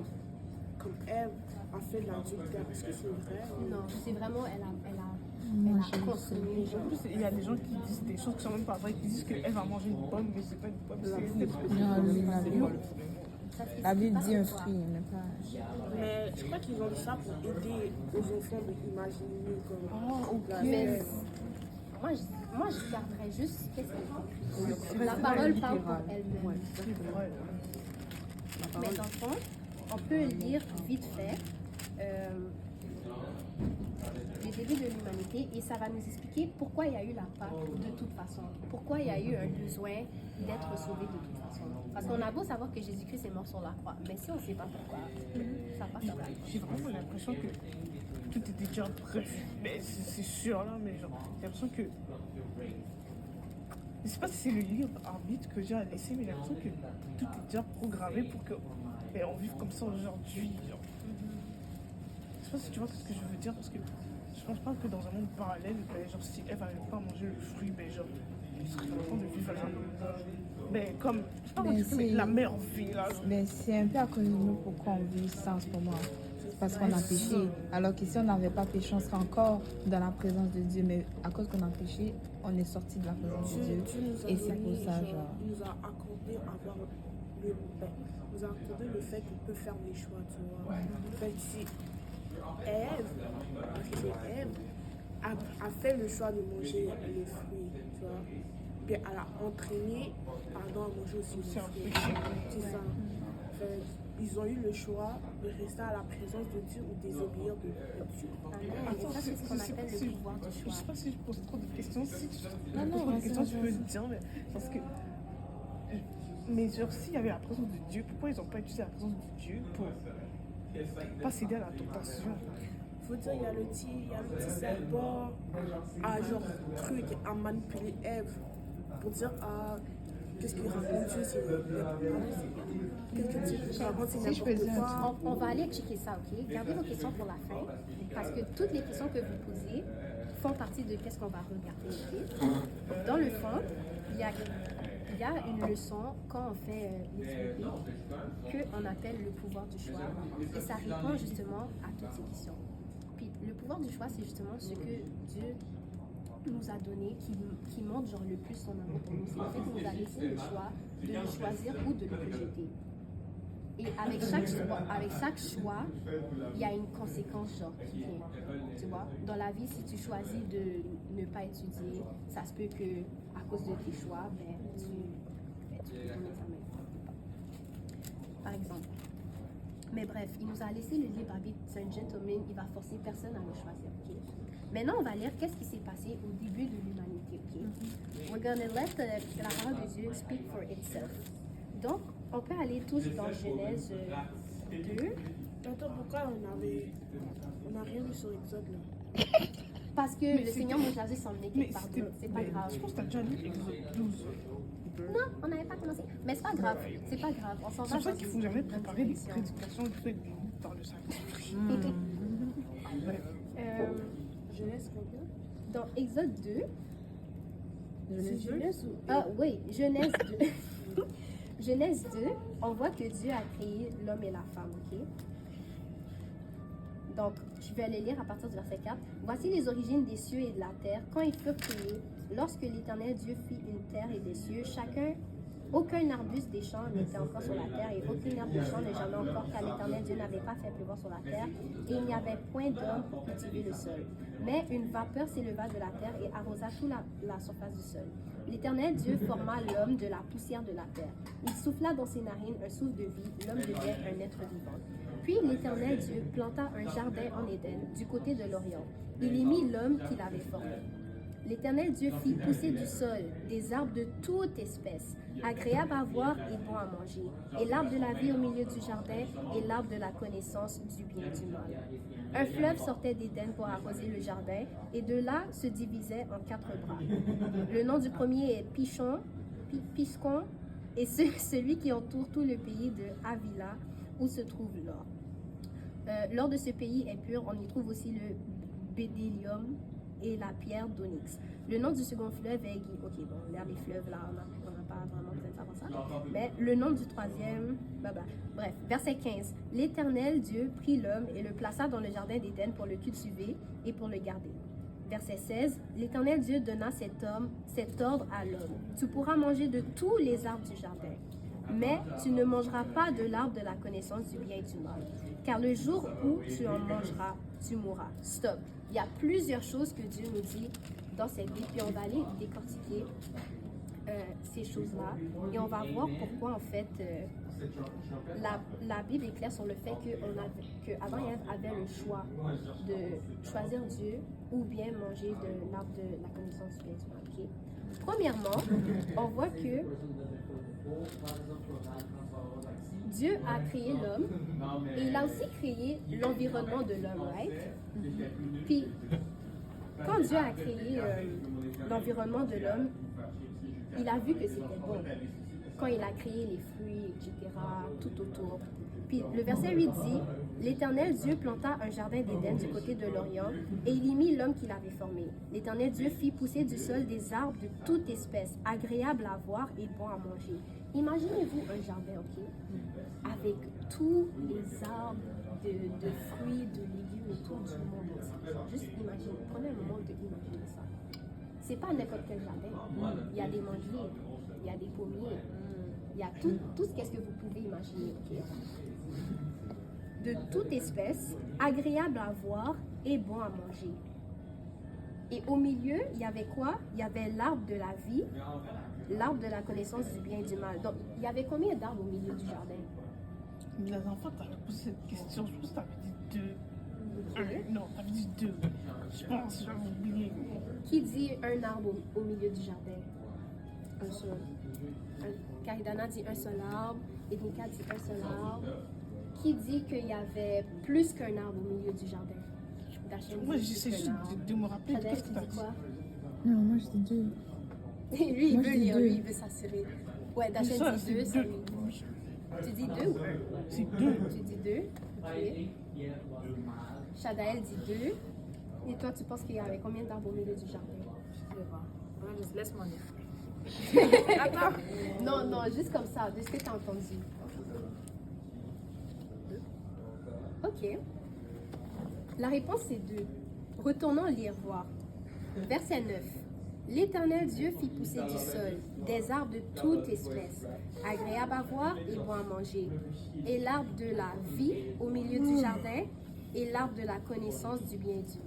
comme Ève a fait de l'adultère. Est-ce que c'est vrai? Non, c'est vraiment, elle a consommé. En plus, il y a des gens qui disent des choses qui sont même pas vraies, qui disent qu'elle va manger une pomme, mais c'est pas une pomme, c'est une espèce de Non, la Bible, Ça fait la Bible pas dit un savoir. fruit, mais pas. Mais je crois qu'ils ont dit ça pour aider aux enfants d'imaginer comme Ah, ok. la Mais Ève. moi, je garderais juste qu'est-ce qu'elle dit. C'est La pas parole littéral. parle pour elle-même. Ouais, c'est vrai. Mais dans le fond, on peut lire vite fait les débuts de l'humanité et ça va nous expliquer pourquoi il y a eu la Pâque de toute façon. Pourquoi il y a eu un besoin d'être sauvé de toute façon. Parce qu'on a beau savoir que Jésus-Christ est mort sur la croix, mais si on ne sait pas pourquoi, ça passe à la J'ai vraiment l'impression que tout était déjà prévu. Mais c'est sûr là, mais genre, j'ai l'impression que. Je sais pas si c'est le livre arbitre que j'ai à laisser, mais j'ai l'impression que tout est déjà programmé pour que on vive comme ça aujourd'hui. Genre. Je sais pas si tu vois ce que je veux dire, parce que je pense pas que dans un monde parallèle, ben, genre, si Ève n'avait pas mangé le fruit, ben, genre, il serait en train de vivre là. Ben, comme, je sais pas comment Ben, tu fais, mais c'est- la meilleure vie là. Genre. Mais c'est un peu à cause de nous pourquoi on vit ça en ce moment. C'est parce qu'on a péché. Alors que si on n'avait pas péché, on serait encore dans la présence de Dieu. Mais à cause qu'on a péché, on est sorti de la présence de Dieu. Dieu nous a Et c'est pour donné, ça, genre, genre. il nous a accordé avoir nous a accordé le fait qu'on peut faire des choix, tu vois. Fait que si Ève, parce que c'est Ève, a fait le choix de manger les fruits, tu vois. Puis elle a entraîné Adam à manger aussi les fruits. C'est ça. Fait, ils ont eu le choix de rester à la présence de Dieu ou désobéir de Dieu. Attends, ça, c'est ce qu'on appelle le pouvoir du Je choix. sais pas si je pose trop de questions. Si tu Non, poses non, trop de vas-y, questions, tu vas-y, peux vas-y. le dire. Mais parce que. Mais genre, s'il y avait la présence de Dieu, pourquoi ils n'ont pas utilisé la présence de Dieu pour pas céder à la tentation? Faut dire, il y a le petit serpent à genre truc, à manipuler Ève pour dire qu'est-ce qu'il raconte Dieu, c'est qu'est-ce que Dieu raconte, c'est Si je faisais n'importe un quoi. On va aller checker ça, ok? Gardez vos questions pour la fin, parce que toutes les questions que vous posez font partie de qu'est-ce qu'on va regarder, ok? Dans le fond, il y a une leçon quand on fait l'étude biblique qu'on appelle le pouvoir du choix, et ça répond justement à toutes ces questions. Puis le pouvoir du choix, c'est justement ce que Dieu nous a donné, qui montre genre le plus son amour pour nous. C'est le fait qu'il nous a laissé le choix de le choisir ou de le rejeter. Et avec chaque choix, il y a une conséquence genre qui vient. Tu vois, dans la vie, si tu choisis de ne pas étudier, ça se peut que à cause de tes choix, tu fais ton examen. Par exemple. Mais bref, il nous a laissé le libre arbitre. C'est un gentleman, il va forcer personne à le choisir. ok? Maintenant, on va lire qu'est-ce qui s'est passé au début de l'humanité. ok? We're gonna let la parole de Dieu speak for itself. Donc, on peut aller tous dans Genèse 2, Attends, pourquoi on n'a rien vu sur Exode là? parce que le Seigneur nous a s'emmener Mais quelque part c'était. d'autre. C'est pas mais grave. Je pense que t'as déjà lu Exode 12. Non, on n'avait pas commencé. Mais c'est pas grave. C'est pas grave. On s'en C'est va pour ça dans qu'il une- faut jamais dans une préparer des direction. prédications faites par le Saint-Esprit. Ouais. Genèse combien? Dans Exode 2, C'est Genèse ou ah oui, Genèse 2. Genèse 2, on voit que Dieu a créé l'homme et la femme, ok? Donc, je vais aller lire à partir du verset 4. Voici les origines des cieux et de la terre, quand ils furent créés, lorsque l'Éternel Dieu fit une terre et des cieux, aucun arbuste des champs n'était encore sur la terre, et aucun arbre des champs n'est jamais encore, car l'Éternel Dieu n'avait pas fait pleuvoir sur la terre, et il n'y avait point d'homme pour cultiver le sol. Mais une vapeur s'éleva de la terre et arrosa toute la surface du sol. L'Éternel Dieu forma l'homme de la poussière de la terre. Il souffla dans ses narines un souffle de vie, l'homme devient un être vivant. Puis l'Éternel Dieu planta un jardin en Éden, du côté de l'Orient. Il y mit l'homme qu'il avait formé. L'Éternel Dieu fit pousser du sol des arbres de toute espèce, agréables à voir et bons à manger, et l'arbre de la vie au milieu du jardin, et l'arbre de la connaissance du bien et du mal. Un fleuve sortait d'Éden pour arroser le jardin, et de là se divisait en 4 bras. Le nom du premier est Piscon, et celui qui entoure tout le pays de Havila où se trouve l'or. L'or de ce pays est pur, on y trouve aussi le bédélium et la pierre d'onyx. Le nom du second fleuve est Ok, bon, l'air des fleuves, là, on n'a pas vraiment besoin de savoir ça. Mais le nom du troisième, bref, verset 15. L'Éternel Dieu prit l'homme et le plaça dans le jardin d'Éden pour le cultiver et pour le garder. Verset 16. L'Éternel Dieu donna cet ordre à l'homme. Tu pourras manger de tous les arbres du jardin, mais tu ne mangeras pas de l'arbre de la connaissance du bien et du mal. Car le jour où tu en mangeras, tu mourras. Stop. Il y a plusieurs choses que Dieu nous dit dans cette Bible, puis on va aller décortiquer ces choses-là. Et on va voir pourquoi, en fait, la Bible est claire sur le fait qu'Adam et Ève avaient le choix de choisir Dieu ou bien manger de l'arbre de la connaissance du bien et du mal. Okay? Premièrement, on voit que Dieu a créé l'homme et il a aussi créé l'environnement de l'homme, right? Puis, quand Dieu a créé l'environnement de l'homme, il a vu que c'était bon. Quand il a créé les fruits, etc., tout autour. Puis le verset 8 dit, l'Éternel Dieu planta un jardin d'Éden du côté de l'Orient et il y mit l'homme qu'il avait formé. L'Éternel Dieu fit pousser du sol des arbres de toute espèce, agréables à voir et bons à manger. Imaginez-vous un jardin, ok, avec tous les arbres de fruits, de légumes autour du monde entier. Juste imaginez, prenez un moment de imaginer ça. C'est pas n'importe quel jardin. Il y a des manguiers, il y a des pommiers, il y a tout ce qu'est-ce que vous pouvez imaginer, ok? De toute espèce, agréable à voir et bon à manger. Et au milieu, il y avait quoi? Il y avait l'arbre de la vie, l'arbre de la connaissance du bien et du mal. Donc, il y avait combien d'arbres au milieu du jardin? Mais la dernière fois, tu avais posé cette question, je pense que tu avais dit 2. Non, tu avais dit 2. Je pense, j'avais oublié. Qui dit un arbre au milieu du jardin? Un seul. Karidana dit un seul arbre, Ednika dit un seul arbre. Qui dit qu'il y avait plus qu'un arbre au milieu du jardin? Moi, j'essaie juste de me rappeler de Shadel, ce que tu tu as dis dit. quoi? Non, moi je dis 2. Lui, il Moi, veut je dis lire, deux. lui, il veut s'assurer. Ouais, Dachel Ça, dit c'est 2, ça deux. lui. Tu dis 2 ou 1? C'est 2. Tu dis 2. Ok. Shadael dit 2. Et toi, tu penses qu'il y avait combien d'arbres au milieu du jardin? Je vais voir. Ouais, juste laisse-moi lire. Attends. Non, juste comme ça, de ce que tu as entendu. Ok. La réponse c'est 2. Retournons lire voir. Verset 9. L'Éternel Dieu fit pousser du sol des arbres de toute espèce, agréables à voir et bons à manger, et l'arbre de la vie au milieu du jardin, et l'arbre de la connaissance du bien et du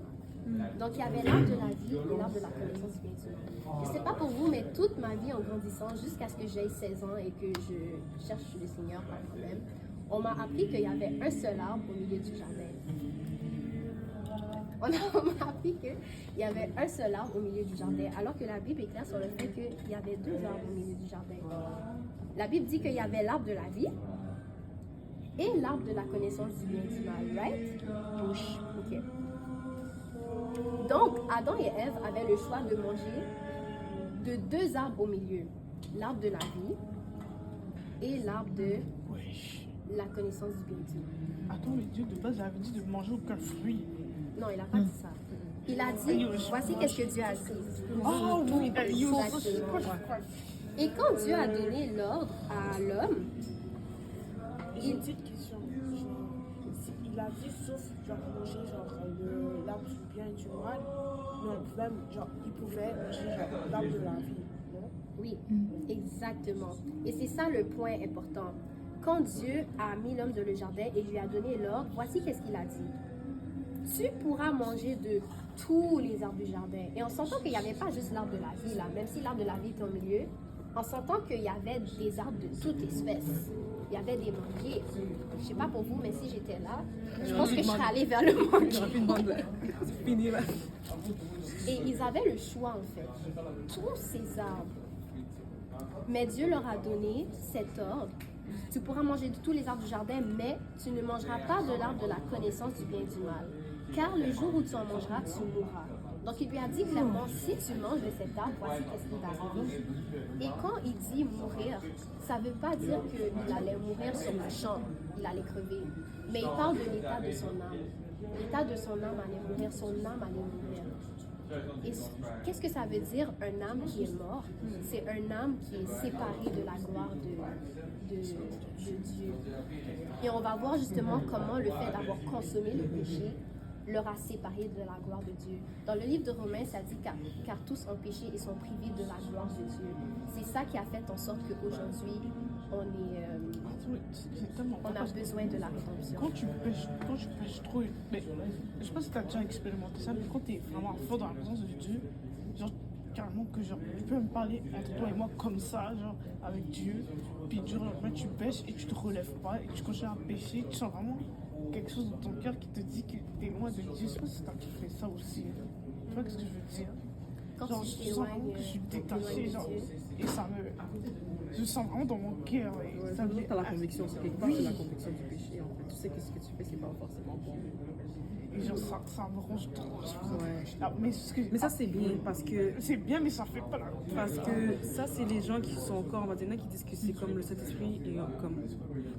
mal. Donc il y avait l'arbre de la vie et l'arbre de la connaissance du bien et du mal. Je ne sais pas pour vous, mais toute ma vie en grandissant, jusqu'à ce que j'aie 16 ans et que je cherche le Seigneur par moi-même, on m'a appris qu'il y avait un seul arbre au milieu du jardin. On m'a appris qu'il y avait un seul arbre au milieu du jardin, alors que la Bible est claire sur le fait qu'il y avait 2 arbres au milieu du jardin. La Bible dit qu'il y avait l'arbre de la vie et l'arbre de la connaissance du bien et du mal, right? Oui. Ok. Donc, Adam et Ève avaient le choix de manger de 2 arbres au milieu. L'arbre de la vie et l'arbre de Wesh. la connaissance du bien et du mal. Attends, le Dieu de base, il avait dit de manger aucun fruit. Non, il n'a pas dit ça. Il a dit, voici qu'est-ce que Dieu a dit. Oh oui, Exactement. Et quand Dieu a donné l'ordre à l'homme, J'ai une petite question. Il a dit sauf genre manger genre l'arbre du bien et du mal, mais il pouvait manger genre l'arbre de la vie, non? oui, exactement. Et c'est ça le point important. Quand Dieu a mis l'homme dans le jardin et lui a donné l'ordre, voici qu'est-ce qu'il a dit. Tu pourras manger de tous les arbres du jardin. Et on s'entend qu'il n'y avait pas juste l'arbre de la vie, là, même si l'arbre de la vie était au milieu, on s'entend qu'il y avait des arbres de toute espèce. Il y avait des manguiers. Je ne sais pas pour vous, mais si j'étais là, je pense que je serais allée vers le manguier. C'est fini là. Et ils avaient le choix, en fait. Tous ces arbres. Mais Dieu leur a donné cet ordre. Tu pourras manger de tous les arbres du jardin, mais tu ne mangeras pas de l'arbre de la connaissance du bien et du mal. Car le jour où tu en mangeras, tu mourras. Donc, il lui a dit clairement, si tu manges de cet arbre, voici qu'est-ce qui t'arrive. Et quand il dit mourir, ça ne veut pas dire qu'il allait mourir sur le champ, il allait crever. Mais il parle de l'état de son âme. L'état de son âme allait mourir, son âme allait mourir. Et qu'est-ce que ça veut dire, un âme qui est mort? C'est un âme qui est séparée de la gloire de Dieu. Et on va voir justement comment le fait d'avoir consommé le péché leur a séparé de la gloire de Dieu. Dans le livre de Romains, ça dit car tous ont péché et sont privés de la gloire de Dieu. C'est ça qui a fait en sorte qu'aujourd'hui, on a besoin de la rédemption. Quand tu pêches trop, mais je sais pas si tu as déjà expérimenté ça, mais quand tu es vraiment à fond dans la présence de Dieu, genre carrément que genre, tu peux me parler entre toi et moi comme ça, genre avec Dieu, puis du lendemain tu pêches et tu te relèves pas et tu continues à pêcher, tu sens vraiment quelque chose dans ton cœur qui te dit que tu es loin de Dieu. Je sais pas si tu as fait ça aussi. Tu vois ce que je veux dire? Quand Genre, tu je sens vraiment que je suis détachée, genre, et ça me... Je sens vraiment dans mon cœur. Et ça me Tu as la conviction, c'est quelque part, Oui. c'est la conviction du péché, en fait. Tu sais que ce que tu fais, c'est pas forcément bon. Et genre, ça me ronge trop. Ouais. Ah, Mais ça, c'est bien, parce que c'est bien, mais ça fait pas la... ça, c'est les gens qui sont encore, on va dire, il y en a qui disent que c'est comme le Saint-Esprit, et comme,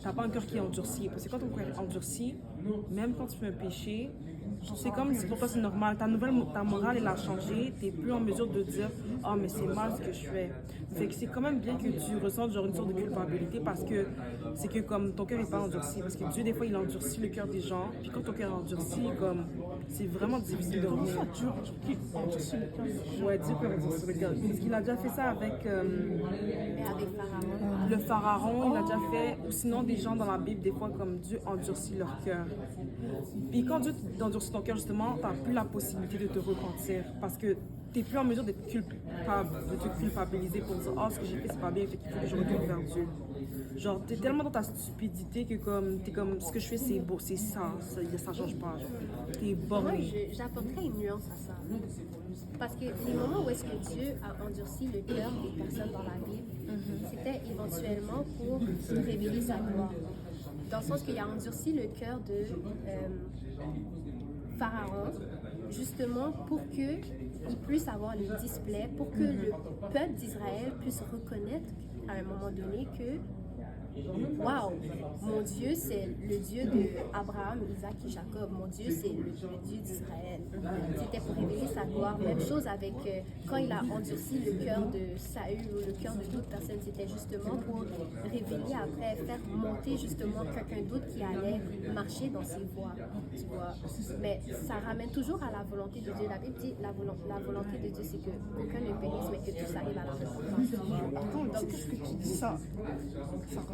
t'as pas un cœur qui est endurci. Parce que quand ton cœur est endurci, même quand tu fais un péché, c'est comme si pour toi c'est normal. Ta morale, elle a changé, t'es plus en mesure de dire, oh, mais c'est mal ce que je fais. Fait que c'est quand même bien que tu ressentes genre une sorte de culpabilité, parce que c'est que comme ton cœur est pas endurci. Parce que Dieu, des fois, il endurcit le cœur des gens, puis quand ton cœur est endurci, comme, c'est vraiment difficile de revenir. Ouais, Dieu peut endurcir le cœur. Parce qu'il a déjà fait ça avec Et avec Pharaon. le pharaon, il a déjà fait, ou sinon des gens dans la Bible, des fois comme Dieu endurcit leur cœur. Puis quand Dieu endurcit ton cœur, justement, tu n'as plus la possibilité de te repentir, parce que tu n'es plus en mesure d'être culpable, de te culpabiliser pour dire, oh, ce que j'ai fait, c'est pas bien, fait qu'il faut que je retourne vers Dieu. Genre, tu es tellement dans ta stupidité que t'es comme, ce que je fais, c'est beau, c'est ça change pas. Tu es Moi, borné. j'apporterais une nuance à ça. Parce que les moments où est-ce que Dieu a endurci le cœur des personnes dans la Bible, c'était éventuellement pour révéler sa gloire. Dans le sens qu'il a endurci le cœur de Pharaon, justement pour qu'il puisse avoir le display, pour que le peuple d'Israël puisse reconnaître à un moment donné que wow, mon Dieu, c'est le Dieu d'Abraham, Isaac et Jacob. Mon Dieu, c'est le Dieu d'Israël. C'était pour révéler sa gloire. Même chose avec quand il a endurci le cœur de Saül ou le cœur de d'autres personnes. C'était justement pour révéler après, faire monter justement quelqu'un d'autre qui allait marcher dans ses voies. Tu vois. Mais ça ramène toujours à la volonté de Dieu. La Bible dit la volonté de Dieu, c'est que aucun ne périsse, mais que tous arrivent à la repentance. Attends, qu'est-ce que tu dis ça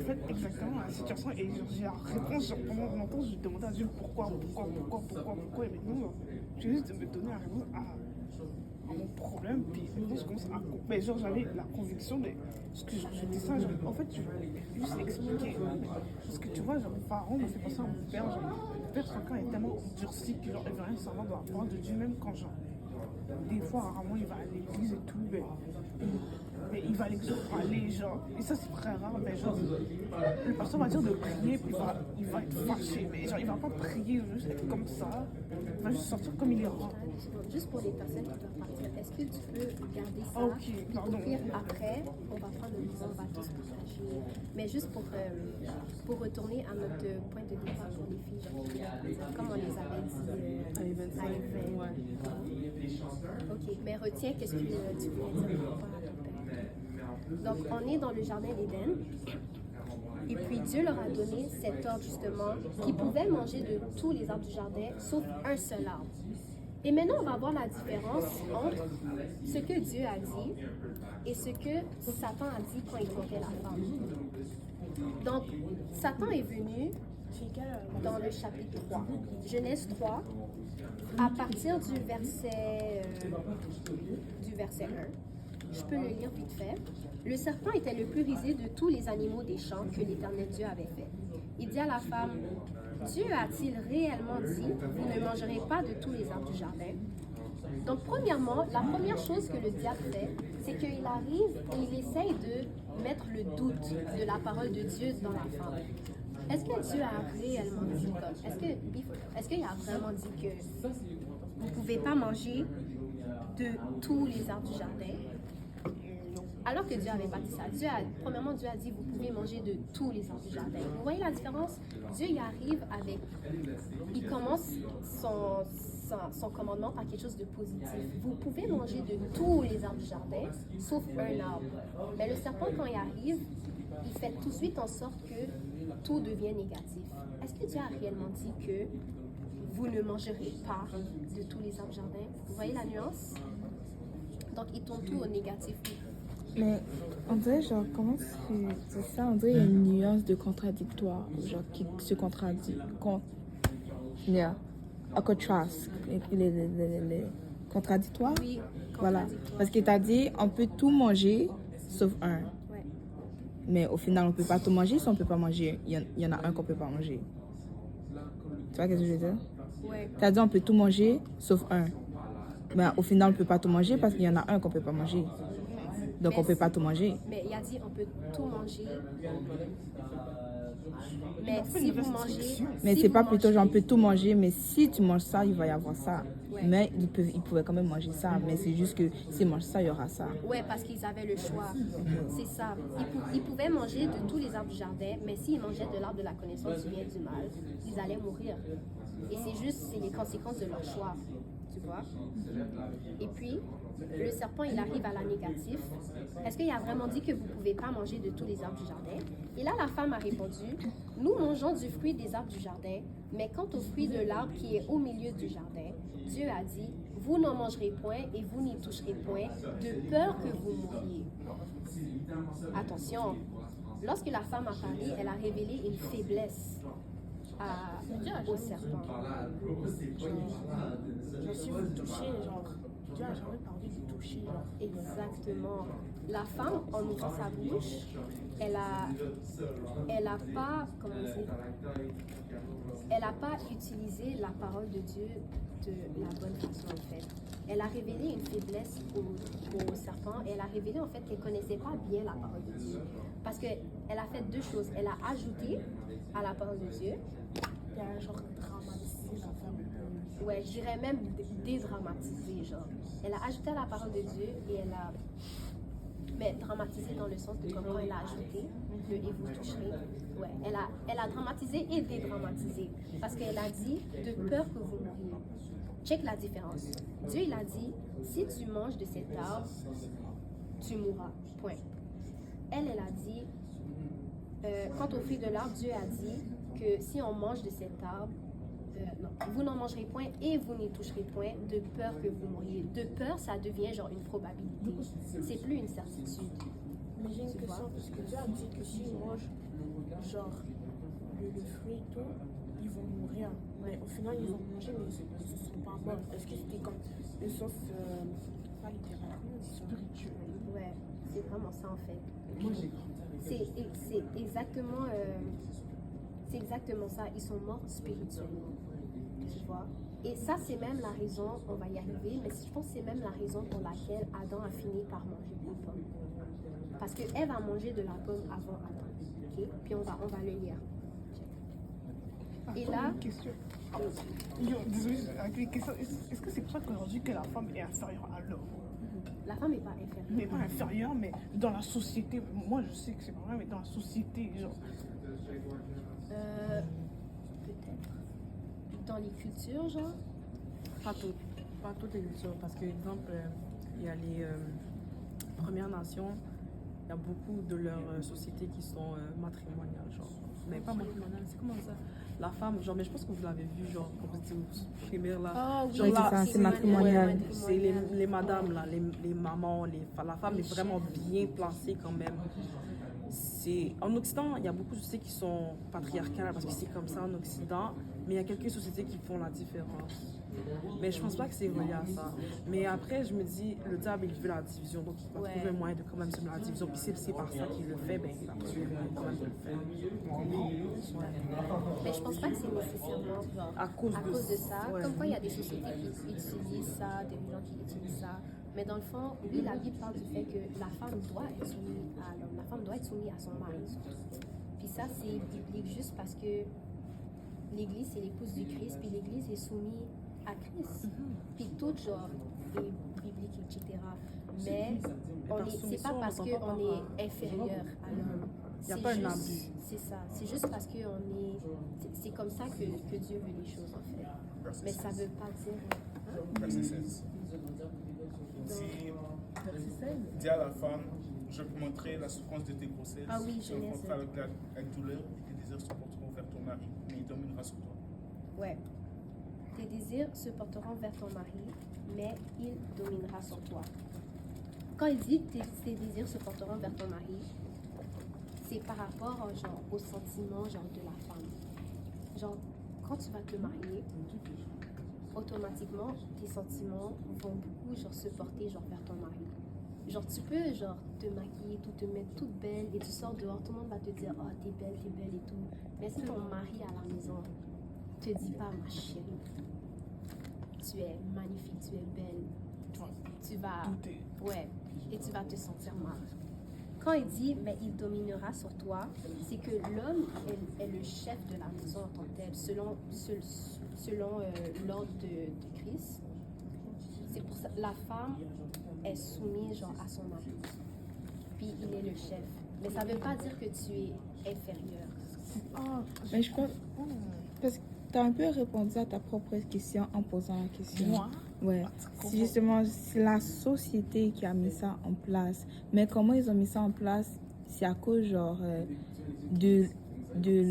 reflète exactement la situation et j'ai la réponse. Genre, pendant longtemps, je demandais à Dieu pourquoi. Et maintenant, j'ai juste de me donner la réponse à mon problème. Puis maintenant, je commence à. Mais genre, j'avais la conviction, mais ce que je dis ça, genre, en fait, je vais juste expliquer. Parce que tu vois, genre, Pharaon me fait penser à mon père. Genre, mon père, son cœur est tellement endurci que genre, il veut rien savoir de la parole de Dieu, même quand genre. Des fois, rarement, il va à l'église et tout, mais il va à l'église pour aller, genre, et ça c'est très rare, mais genre, le pasteur va dire de prier, puis il va être fâché, mais genre, il va pas prier, juste être comme ça, il va juste sortir comme il est rentré. Juste pour les personnes qui doivent partir, est-ce que tu peux garder ça? Ok, Puis pardon. au pire, après, on va prendre le temps, on va tous partager. Mais juste pour retourner à notre point de départ pour les filles, genre, comme on les avait dit À l'événement. à l'événement. Ouais. Ok, mais retiens qu'est-ce que tu voulais dire par rapport à ton père. Donc, on est dans le jardin d'Éden. Et puis Dieu leur a donné cet ordre justement qu'ils pouvaient manger de tous les arbres du jardin sauf un seul arbre. Et maintenant, on va voir la différence entre ce que Dieu a dit et ce que Satan a dit quand il tentait la femme. Donc, Satan est venu dans le chapitre 3, Genèse 3, à partir du verset 1. Je peux le lire vite fait. Le serpent était le plus rusé de tous les animaux des champs que l'Éternel Dieu avait fait. Il dit à la femme, Dieu a-t-il réellement dit, vous ne mangerez pas de tous les arbres du jardin? Donc, premièrement, la première chose que le diable fait, c'est qu'il arrive et il essaye de mettre le doute de la parole de Dieu dans la femme. Est-ce que Dieu a réellement dit ça? Est-ce qu'il a vraiment dit que vous ne pouvez pas manger de tous les arbres du jardin. Alors que Dieu avait pas dit ça. Premièrement, Dieu a dit, vous pouvez manger de tous les arbres du jardin. Vous voyez la différence? Dieu y arrive avec... Il commence son commandement par quelque chose de positif. Vous pouvez manger de tous les arbres du jardin, sauf un arbre. Mais le serpent, quand il arrive, il fait tout de suite en sorte que tout devient négatif. Est-ce que Dieu a réellement dit que vous ne mangerez pas de tous les arbres du jardin? Vous voyez la nuance? Donc, il tourne tout au négatif. Mais on dirait, genre, comment tu dis ça? On dirait qu'il y a une nuance de contradictoire, genre, qui se contradit. Yeah. A contrast. Les contradictoires? Oui, Voilà. contradictoire. Parce qu'il t'a dit, on peut tout manger, sauf un. Ouais. Mais au final, on peut pas tout manger si on peut pas manger. Il y en a un qu'on peut pas manger. Tu vois ce que je veux dire? Ouais. T'as dit, on peut tout manger, sauf un. Mais au final, on peut pas tout manger parce qu'il y en a un qu'on peut pas manger. Donc, on peut pas tout manger. Mais il a dit on peut tout manger. Mais si vous mangez. Mais si c'est vous pas plutôt mangez- genre on peut tout manger, mais si tu manges ça, il va y avoir ça. Ouais. Mais ils pouvaient quand même manger ça. Mais c'est juste que s'ils mangent ça, il y aura ça. Ouais, parce qu'ils avaient le choix. C'est ça. Ils pouvaient manger de tous les arbres du jardin, mais s'ils mangeaient de l'arbre de la connaissance du bien et du mal, ils allaient mourir. Et c'est les conséquences de leur choix. Tu vois? Et puis, le serpent, il arrive à la négative. Est-ce qu'il a vraiment dit que vous ne pouvez pas manger de tous les arbres du jardin? Et là, la femme a répondu, nous mangeons du fruit des arbres du jardin, mais quant au fruit de l'arbre qui est au milieu du jardin, Dieu a dit, vous n'en mangerez point et vous n'y toucherez point, de peur que vous mouriez. Attention, lorsque la femme a parlé, elle a révélé une faiblesse au serpent. Genre, si vous touchez, genre, Dieu a jamais parlé de toucher, genre. Exactement. La femme, en ouvrant sa bouche, elle a pas, comment dire, elle a pas utilisé la parole de Dieu de la bonne façon en fait. Elle a révélé une faiblesse au serpent et elle a révélé en fait qu'elle connaissait pas bien la parole de Dieu. Parce qu'elle a fait deux choses. Elle a ajouté à la parole de Dieu. Il y a genre dramatisé la femme. Ouais, je dirais même dédramatisé, genre. Elle a ajouté à la parole de Dieu et elle a... Mais dramatisé dans le sens de comment elle a ajouté le « et vous toucherez ». Ouais, elle a dramatisé et dédramatisé. Parce qu'elle a dit « de peur que vous mouriez ». Check la différence. Dieu, il a dit « si tu manges de cet arbre, tu mourras ». Point. Elle a dit quant au fruit de l'arbre, Dieu a dit que si on mange de cet arbre, non, vous n'en mangerez point et vous n'y toucherez point de peur que vous mouriez. De peur, ça devient genre une probabilité. C'est plus une certitude. Mais j'ai une question, parce que Dieu a dit que s'ils mangent, genre, le fruit et tout, ils vont mourir. Mais au final, ils vont manger, mais ils ne sont pas morts. Est-ce que c'était comme le sens, pas littéral, spirituel? Ouais, c'est vraiment ça en fait. Moi, j'ai grandi avec C'est exactement ça. Ils sont morts spirituellement. Tu vois? Et ça, c'est même la raison, on va y arriver, mais je pense que c'est même la raison pour laquelle Adam a fini par manger de la pomme. Parce que Ève a mangé de la pomme avant Adam. Ok? Puis on va le lire. Et là, Une question. Désolée, avec les questions. Est-ce que c'est pour ça qu'aujourd'hui que la femme est inférieure à l'homme? la femme n'est pas inférieure. Mais pas inférieure, mais dans la société. Moi, je sais que c'est pas vrai, mais dans la société, genre. Peut-être. Dans les cultures, genre. Pas toutes les cultures, parce que, exemple, il y a les Premières Nations, il y a beaucoup de leurs sociétés qui sont matrimoniales, genre. Mais pas matrimoniales, c'est comment ça? La femme, genre, mais je pense que vous l'avez vu, genre, quand vous étiez au primaire, là. Ah oui, Genre, Oui, là, c'est ça, c'est matrimonial. c'est les madames, là, les mamans, la femme est vraiment bien placée quand même. En Occident, il y a beaucoup de sociétés qui sont patriarcales parce que c'est comme ça en Occident, mais il y a quelques sociétés qui font la différence. Mais je pense pas que c'est relié à ça. Mais après, je me dis, le diable, il veut la division, donc il va Ouais. trouver un moyen de quand même semer la division. Puis si c'est par ça qu'il le fait, ben, il va trouver un moyen quand même de le faire. Ouais. Mais je pense pas que c'est nécessairement genre, À cause de ça. ouais. Comme quoi, il y a des sociétés qui utilisent ça, des gens qui utilisent ça. Mais dans le fond, oui, la Bible parle du fait que la femme doit être soumise à l'homme. La femme doit être soumise à son mari. Puis ça, c'est biblique juste parce que l'Église, c'est l'épouse du Christ, puis l'Église est soumise à Christ. Puis tout, genre, est biblique, etc. Mais c'est pas parce qu'on est inférieur à l'homme. Il n'y a pas un abus. C'est ça. C'est juste parce que c'est comme ça que Dieu veut les choses, en fait. Mais ça veut pas dire... Verset 16. Dis à la femme, je te montrerai la souffrance de tes grossesses. Ah oui, tu Genèse. enfanteras avec douleur et tes désirs se porteront vers ton mari, mais il dominera sur toi. Ouais. Tes désirs se porteront vers ton mari, mais il dominera sur toi. Quand il dit que tes désirs se porteront vers ton mari, c'est par rapport genre, au sentiment genre, de la femme. Genre, quand tu vas te marier, automatiquement, tes sentiments vont beaucoup genre, se porter genre, vers ton mari. Genre, tu peux genre, te maquiller, tout te mettre toute belle et tu sors dehors, tout le monde va te dire « Oh, t'es belle et tout. » Mais si ton mari à la maison te dit pas « Ma chérie, tu es magnifique, tu es belle. » Tu vas... Douter. Ouais, et tu vas te sentir mal. Quand il dit « Mais il dominera sur toi », c'est que l'homme est le chef de la maison en tant que tel, selon l'ordre de Christ. C'est pour ça la femme est soumise genre, à son mari. Puis il est le chef. Mais ça ne veut pas dire que tu es inférieur. Mais je pense. Parce que tu as un peu répondu à ta propre question en posant la question. Moi? Ouais. C'est justement c'est la société qui a mis ça en place. Mais comment ils ont mis ça en place? C'est à cause, genre, de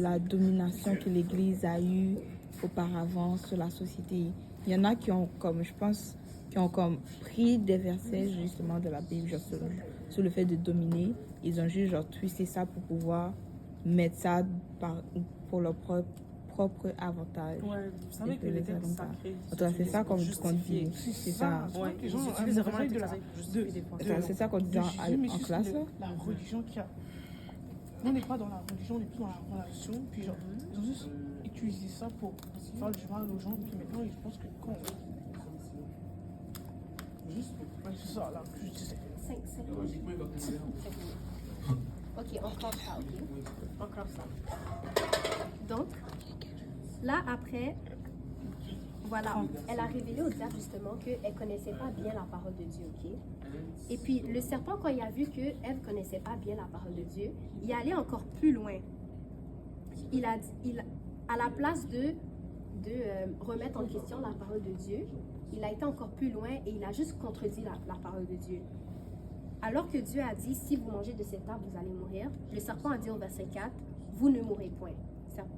la domination que l'Église a eue auparavant sur la société. Il y en a qui ont, comme, je pense, qui ont comme pris des versets justement de la Bible genre, sur le fait de dominer. Ils ont juste genre twisté ça pour pouvoir mettre ça pour leur propre avantage. Ouais, vous savez que les textes sacrés. C'est ça qu'on dit. C'est ça. Ouais, Les gens ils ont utilisent un vraiment mauvais les de textes la- sacrés pour justifier des fois. C'est ça qu'on dit en classe. Là. La religion qui a... On n'est pas dans la religion, on est plus dans la relation. Puis genre, ils ont juste utilisé ça pour faire du mal aux gens. Puis maintenant, ils pensent que quand... Juste, ouais, c'est ça, là, que je disais. 5 Ok, on prend ça, ok? Encore ça. Donc, là, après, voilà, elle a révélé au diable justement qu'elle ne connaissait pas bien la parole de Dieu, ok? Et puis, le serpent, quand il a vu qu'elle ne connaissait pas bien la parole de Dieu, il est allé encore plus loin. À la place de remettre en question la parole de Dieu, il a été encore plus loin et il a juste contredit la parole de Dieu. Alors que Dieu a dit, si vous mangez de cet arbre, vous allez mourir, le serpent a dit au verset 4, vous ne mourrez point.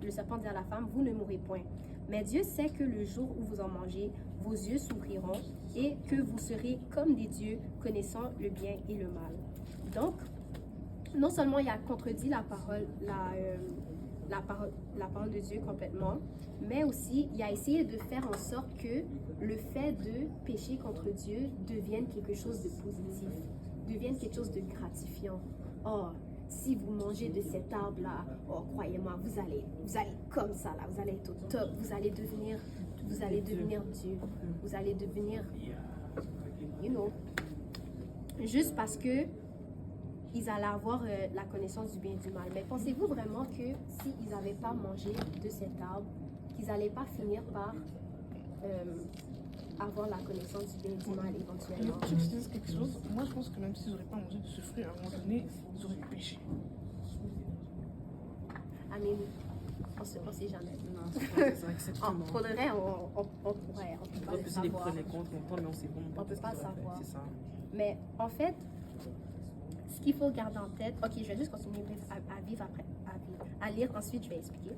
Le serpent dit à la femme, vous ne mourrez point. Mais Dieu sait que le jour où vous en mangez, vos yeux s'ouvriront et que vous serez comme des dieux, connaissant le bien et le mal. Donc, non seulement il a contredit la parole de Dieu complètement, mais aussi il a essayé de faire en sorte que le fait de pécher contre Dieu devienne quelque chose de positif, devienne quelque chose de gratifiant. Oh, si vous mangez de cet arbre-là, oh, croyez-moi, vous allez comme ça, là, vous allez être au top, vous allez devenir Dieu, vous allez devenir, juste parce que ils allaient avoir la connaissance du bien et du mal. Mais pensez-vous vraiment que s'ils n'avaient pas mangé de cet arbre, qu'ils n'allaient pas finir par avoir la connaissance du bien et du mal éventuellement? Tu veux que je te dise quelque chose? Moi, je pense que même s'ils n'auraient pas mangé de ce fruit, à un moment donné, ils auraient péché. I mean, on sait jamais. Non, c'est vrai que c'est En faudrait, on pourrait, on peut pas On le peut les savoir. pour les contre longtemps, mais on sait vraiment On peut pas ce qu'il a fait, savoir. C'est ça. Mais en fait, ce qu'il faut garder en tête, ok, je vais juste continuer à lire, ensuite je vais expliquer.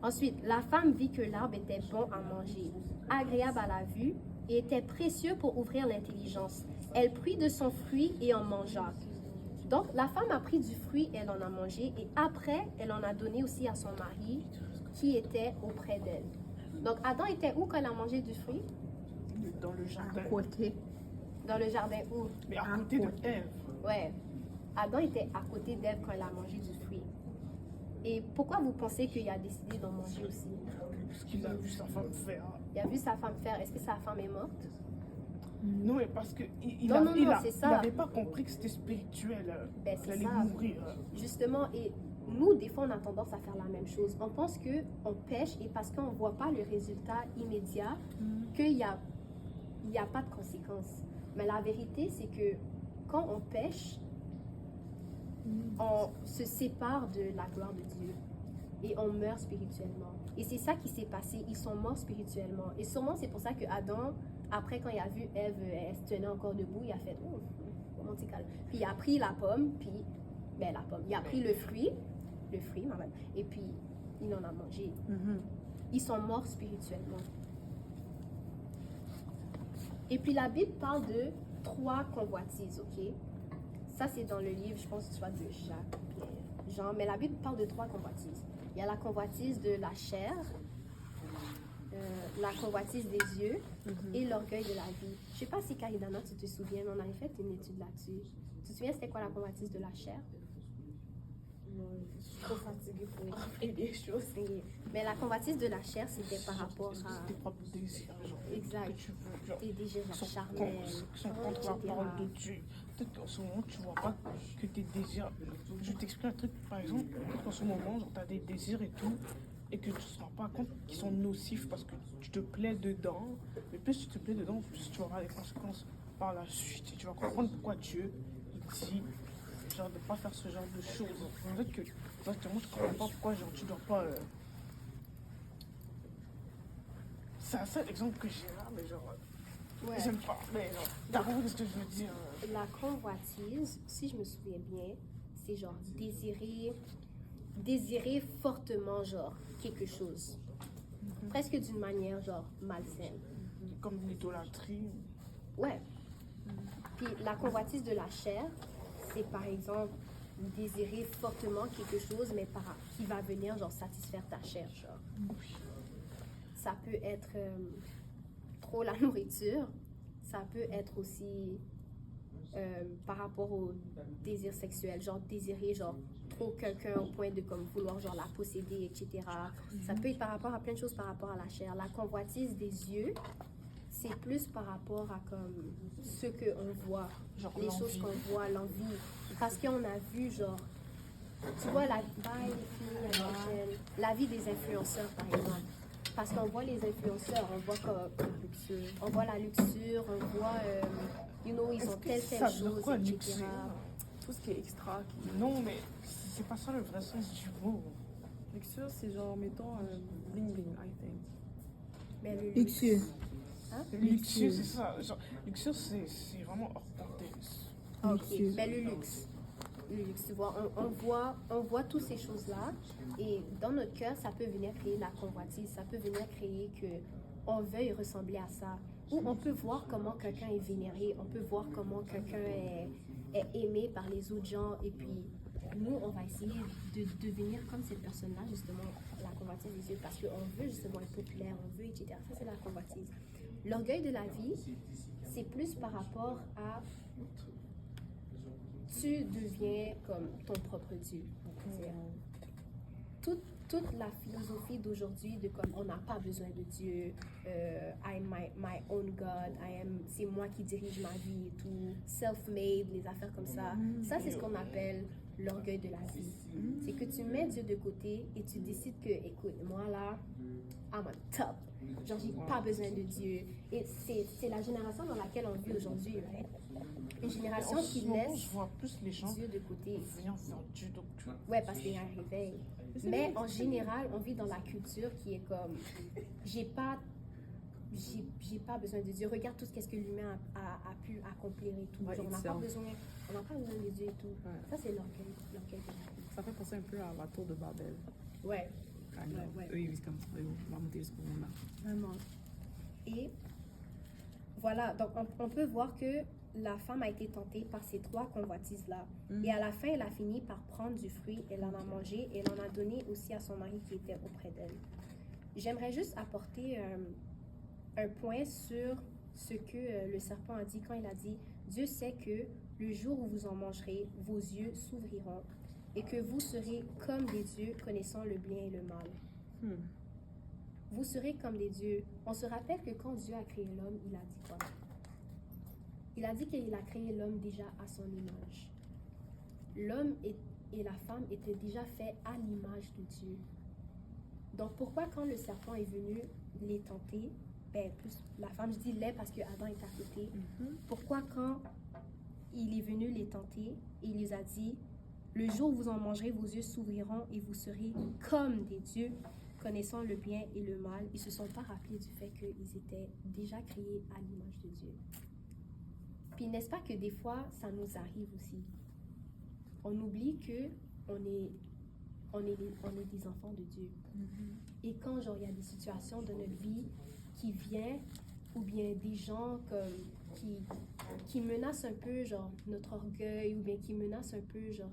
Ensuite, la femme vit que l'arbre était bon à manger, agréable à la vue et était précieux pour ouvrir l'intelligence. Elle prit de son fruit et en mangea. Donc, la femme a pris du fruit, elle en a mangé et après, elle en a donné aussi à son mari qui était auprès d'elle. Donc, Adam était où quand elle a mangé du fruit? Dans le jardin. Dans le jardin où? Mais à côté de Ève. Ouais. Adam était à côté d'Ève quand elle a mangé du fruit. Et pourquoi vous pensez qu'il a décidé d'en manger aussi? Parce qu'il a vu sa femme faire. Il a vu sa femme faire. Est-ce que sa femme est morte? Non, mais parce qu'il Non, c'est ça. n'avait pas compris que c'était spirituel. Ben, Qu'il c'est allait ça. mourir. Justement, et nous, des fois, on a tendance à faire la même chose. On pense qu'on pêche et parce qu'on ne voit pas le résultat immédiat, qu'il y a il n'y a pas de conséquences. Mais la vérité, c'est que quand on pêche, on se sépare de la gloire de Dieu et on meurt spirituellement. Et c'est ça qui s'est passé. Ils sont morts spirituellement. Et sûrement, c'est pour ça que Adam, après, quand il a vu Ève, elle se tenait encore debout, il a fait oh, comment tu calmes. Puis il a pris la pomme, puis la pomme. Il a pris le fruit, maman, et puis il en a mangé. Ils sont morts spirituellement. Et puis la Bible parle de 3 convoitises, ok? Ça, c'est dans le livre, je pense, soit de Jacques, Pierre, Jean, mais la Bible parle de 3 convoitises. Il y a la convoitise de la chair, la convoitise des yeux et l'orgueil de la vie. Je ne sais pas si Karidana, tu te souviens, mais on avait fait une étude là-dessus. Tu te souviens, c'était quoi la convoitise de la chair? Non, je suis trop fatiguée pour écouter des choses. Mais la convoitise de la chair, c'était par rapport à... tes propres désirs, genre, Exact. que tu veux, genre, Tes désirs qui sont charnels, qui sont contre la etc. parole de Dieu. Peut-être qu'en ce moment, tu vois pas que tes désirs. Je t'explique un truc, par exemple, peut-être qu'en ce moment, genre, tu as des désirs et tout, et que tu ne te rends pas compte qu'ils sont nocifs parce que tu te plais dedans. Mais plus tu te plais dedans, plus tu auras les conséquences par la suite. Et tu vas comprendre pourquoi Dieu dit genre, de ne pas faire ce genre de choses. Peut-être que exactement, tu ne comprends pas pourquoi genre, tu ne dois pas. C'est un seul exemple que j'ai là, mais genre. Ouais. J'aime pas. Mais genre, t'as compris ce que je veux dire. La convoitise, si je me souviens bien, c'est genre désirer fortement genre quelque chose. Presque d'une manière genre malsaine. Comme l'idolâtrie. Ouais. Puis la convoitise de la chair, c'est par exemple désirer fortement quelque chose, mais qui va venir genre satisfaire ta chair, genre. Ça peut être trop la nourriture, ça peut être aussi par rapport au désir sexuel, genre désirer genre trop quelqu'un au point de comme vouloir genre la posséder, etc. Ça peut être par rapport à plein de choses par rapport à la chair. La convoitise des yeux, c'est plus par rapport à comme ce qu'on voit, Genre les choses qu'on voit, l'envie. Parce qu'on a vu genre, tu vois la vie des influenceurs par exemple. Parce qu'on voit les influenceurs, on voit la luxure, on voit, ils ont telle chose, quoi, etc. luxure? Tout ce qui est extra. Non, mais c'est pas ça le vrai sens du mot. Luxure, c'est genre, mettons, bling bling, I think. Mais le Luxueux. Luxueux, c'est ça. Genre, luxueux, c'est vraiment hors portée. Ok, mais le luxe, tu vois, on voit toutes ces choses-là et dans notre cœur, ça peut venir créer la convoitise, ça peut venir créer que on veuille ressembler à ça. Ou on peut voir comment quelqu'un est vénéré, on peut voir comment quelqu'un est aimé par les autres gens et puis nous, on va essayer de devenir comme cette personne-là, justement, la convoitise des yeux, parce qu'on veut justement être populaire, on veut, etc. Ça, c'est la convoitise. L'orgueil de la vie, c'est plus par rapport à tu deviens comme ton propre Dieu. Toute la philosophie d'aujourd'hui de comme on n'a pas besoin de Dieu, I'm my own God, c'est moi qui dirige ma vie et tout, self-made, les affaires comme ça. Ça, c'est ce qu'on appelle l'orgueil de la vie. C'est que tu mets Dieu de côté et tu décides que, écoute, moi là, I'm on top. Genre, j'ai pas besoin de Dieu. Et c'est la génération dans laquelle on vit aujourd'hui, right? Une génération En qui ce moment, laisse je vois plus les gens Dieu de côté. venir vers Dieu. Donc, tu... Ouais, parce qu'il y a un réveil. Mais en général, on vit dans la culture qui est comme j'ai pas besoin de Dieu. Regarde tout ce que l'humain a pu accomplir et tout. Ouais, Genre, on n'a pas besoin de Dieu et tout. Ouais. Ça, c'est l'orgueil. Ça fait penser un peu à la tour de Babel. Ouais, Kind of. ouais. Eux, ils disent comme ça, on va monter jusqu'au monde là. vraiment. Et voilà, donc on peut voir que la femme a été tentée par ces 3 convoitises-là. Et à la fin, elle a fini par prendre du fruit, elle en a mangé et elle en a donné aussi à son mari qui était auprès d'elle. J'aimerais juste apporter un point sur ce que le serpent a dit quand il a dit « Dieu sait que le jour où vous en mangerez, vos yeux s'ouvriront et que vous serez comme des dieux connaissant le bien et le mal. Vous serez comme des dieux. » On se rappelle que quand Dieu a créé l'homme, il a dit quoi? Il a dit qu'il a créé l'homme déjà à son image. L'homme et la femme étaient déjà faits à l'image de Dieu. Donc pourquoi quand le serpent est venu les tenter, ben plus la femme, je dis les parce que Adam est à côté, pourquoi quand il est venu les tenter, il les a dit, le jour où vous en mangerez, vos yeux s'ouvriront et vous serez comme des dieux, connaissant le bien et le mal. Ils ne se sont pas rappelés du fait qu'ils étaient déjà créés à l'image de Dieu. Puis n'est-ce pas que des fois, ça nous arrive aussi? On oublie que on est des enfants de Dieu. Et quand genre il y a des situations de notre vie qui viennent, ou bien des gens qui menacent un peu genre notre orgueil, ou bien qui menacent un peu genre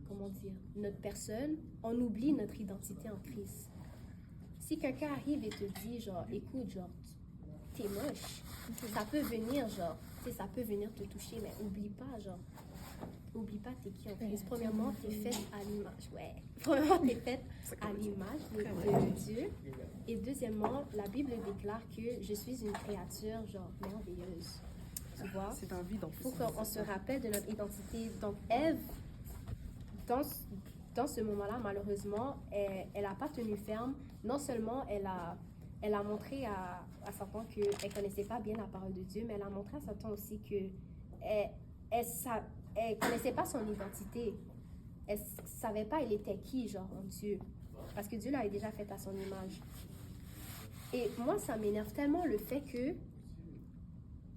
comment dire, notre personne, on oublie notre identité en Christ. Si quelqu'un arrive et te dit genre écoute genre t'es moche, ça peut venir genre, tu sais, ça peut venir te toucher, mais oublie pas t'es qui en Christ. Premièrement, t'es faite à l'image. Ouais. Premièrement, t'es faite à l'image de Dieu. Et deuxièmement, la Bible déclare que je suis une créature genre merveilleuse. Tu vois? C'est un vie, donc. Il faut qu'on se rappelle de notre identité. Donc, Ève, dans ce moment-là, malheureusement, elle n'a pas tenu ferme. Non seulement elle a montré à Satan qu'elle ne connaissait pas bien la parole de Dieu, mais elle a montré à Satan aussi qu'elle ne connaissait pas son identité. Elle ne savait pas elle était qui, genre, en Dieu. Parce que Dieu l'avait déjà faite à son image. Et moi, ça m'énerve tellement le fait que,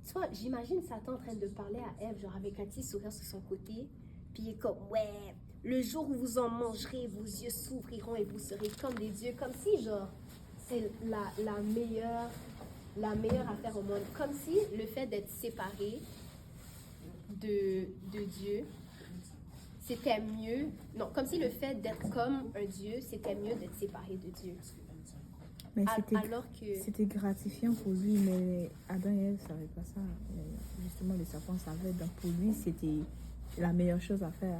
tu vois, j'imagine Satan en train de parler à Ève, genre avec un petit sourire sur son côté, puis il est comme, ouais, le jour où vous en mangerez, vos yeux s'ouvriront et vous serez comme des dieux. Comme si, genre, c'est la meilleure affaire au monde. Comme si le fait d'être séparé de Dieu, c'était mieux. Non, comme si le fait d'être comme un Dieu, c'était mieux d'être séparé de Dieu. Mais Alors que... c'était gratifiant pour lui, mais Adam et Ève ne savaient pas ça. Mais justement, le serpent savait. Donc pour lui, c'était la meilleure chose à faire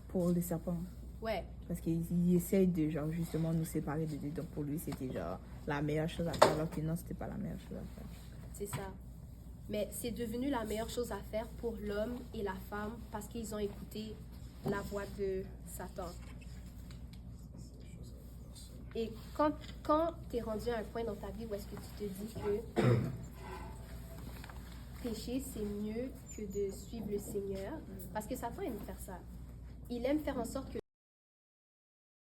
pour le serpent. Ouais. Parce qu'il essaye de, genre, justement, nous séparer de Dieu. Donc pour lui, c'était genre la meilleure chose à faire. Alors que non, c'était pas la meilleure chose à faire. C'est ça. Mais c'est devenu la meilleure chose à faire pour l'homme et la femme parce qu'ils ont écouté la voix de Satan. Et quand tu es rendu à un point dans ta vie où est-ce que tu te dis que pécher, c'est mieux que de suivre le Seigneur, parce que Satan aime faire ça. Il aime faire en sorte que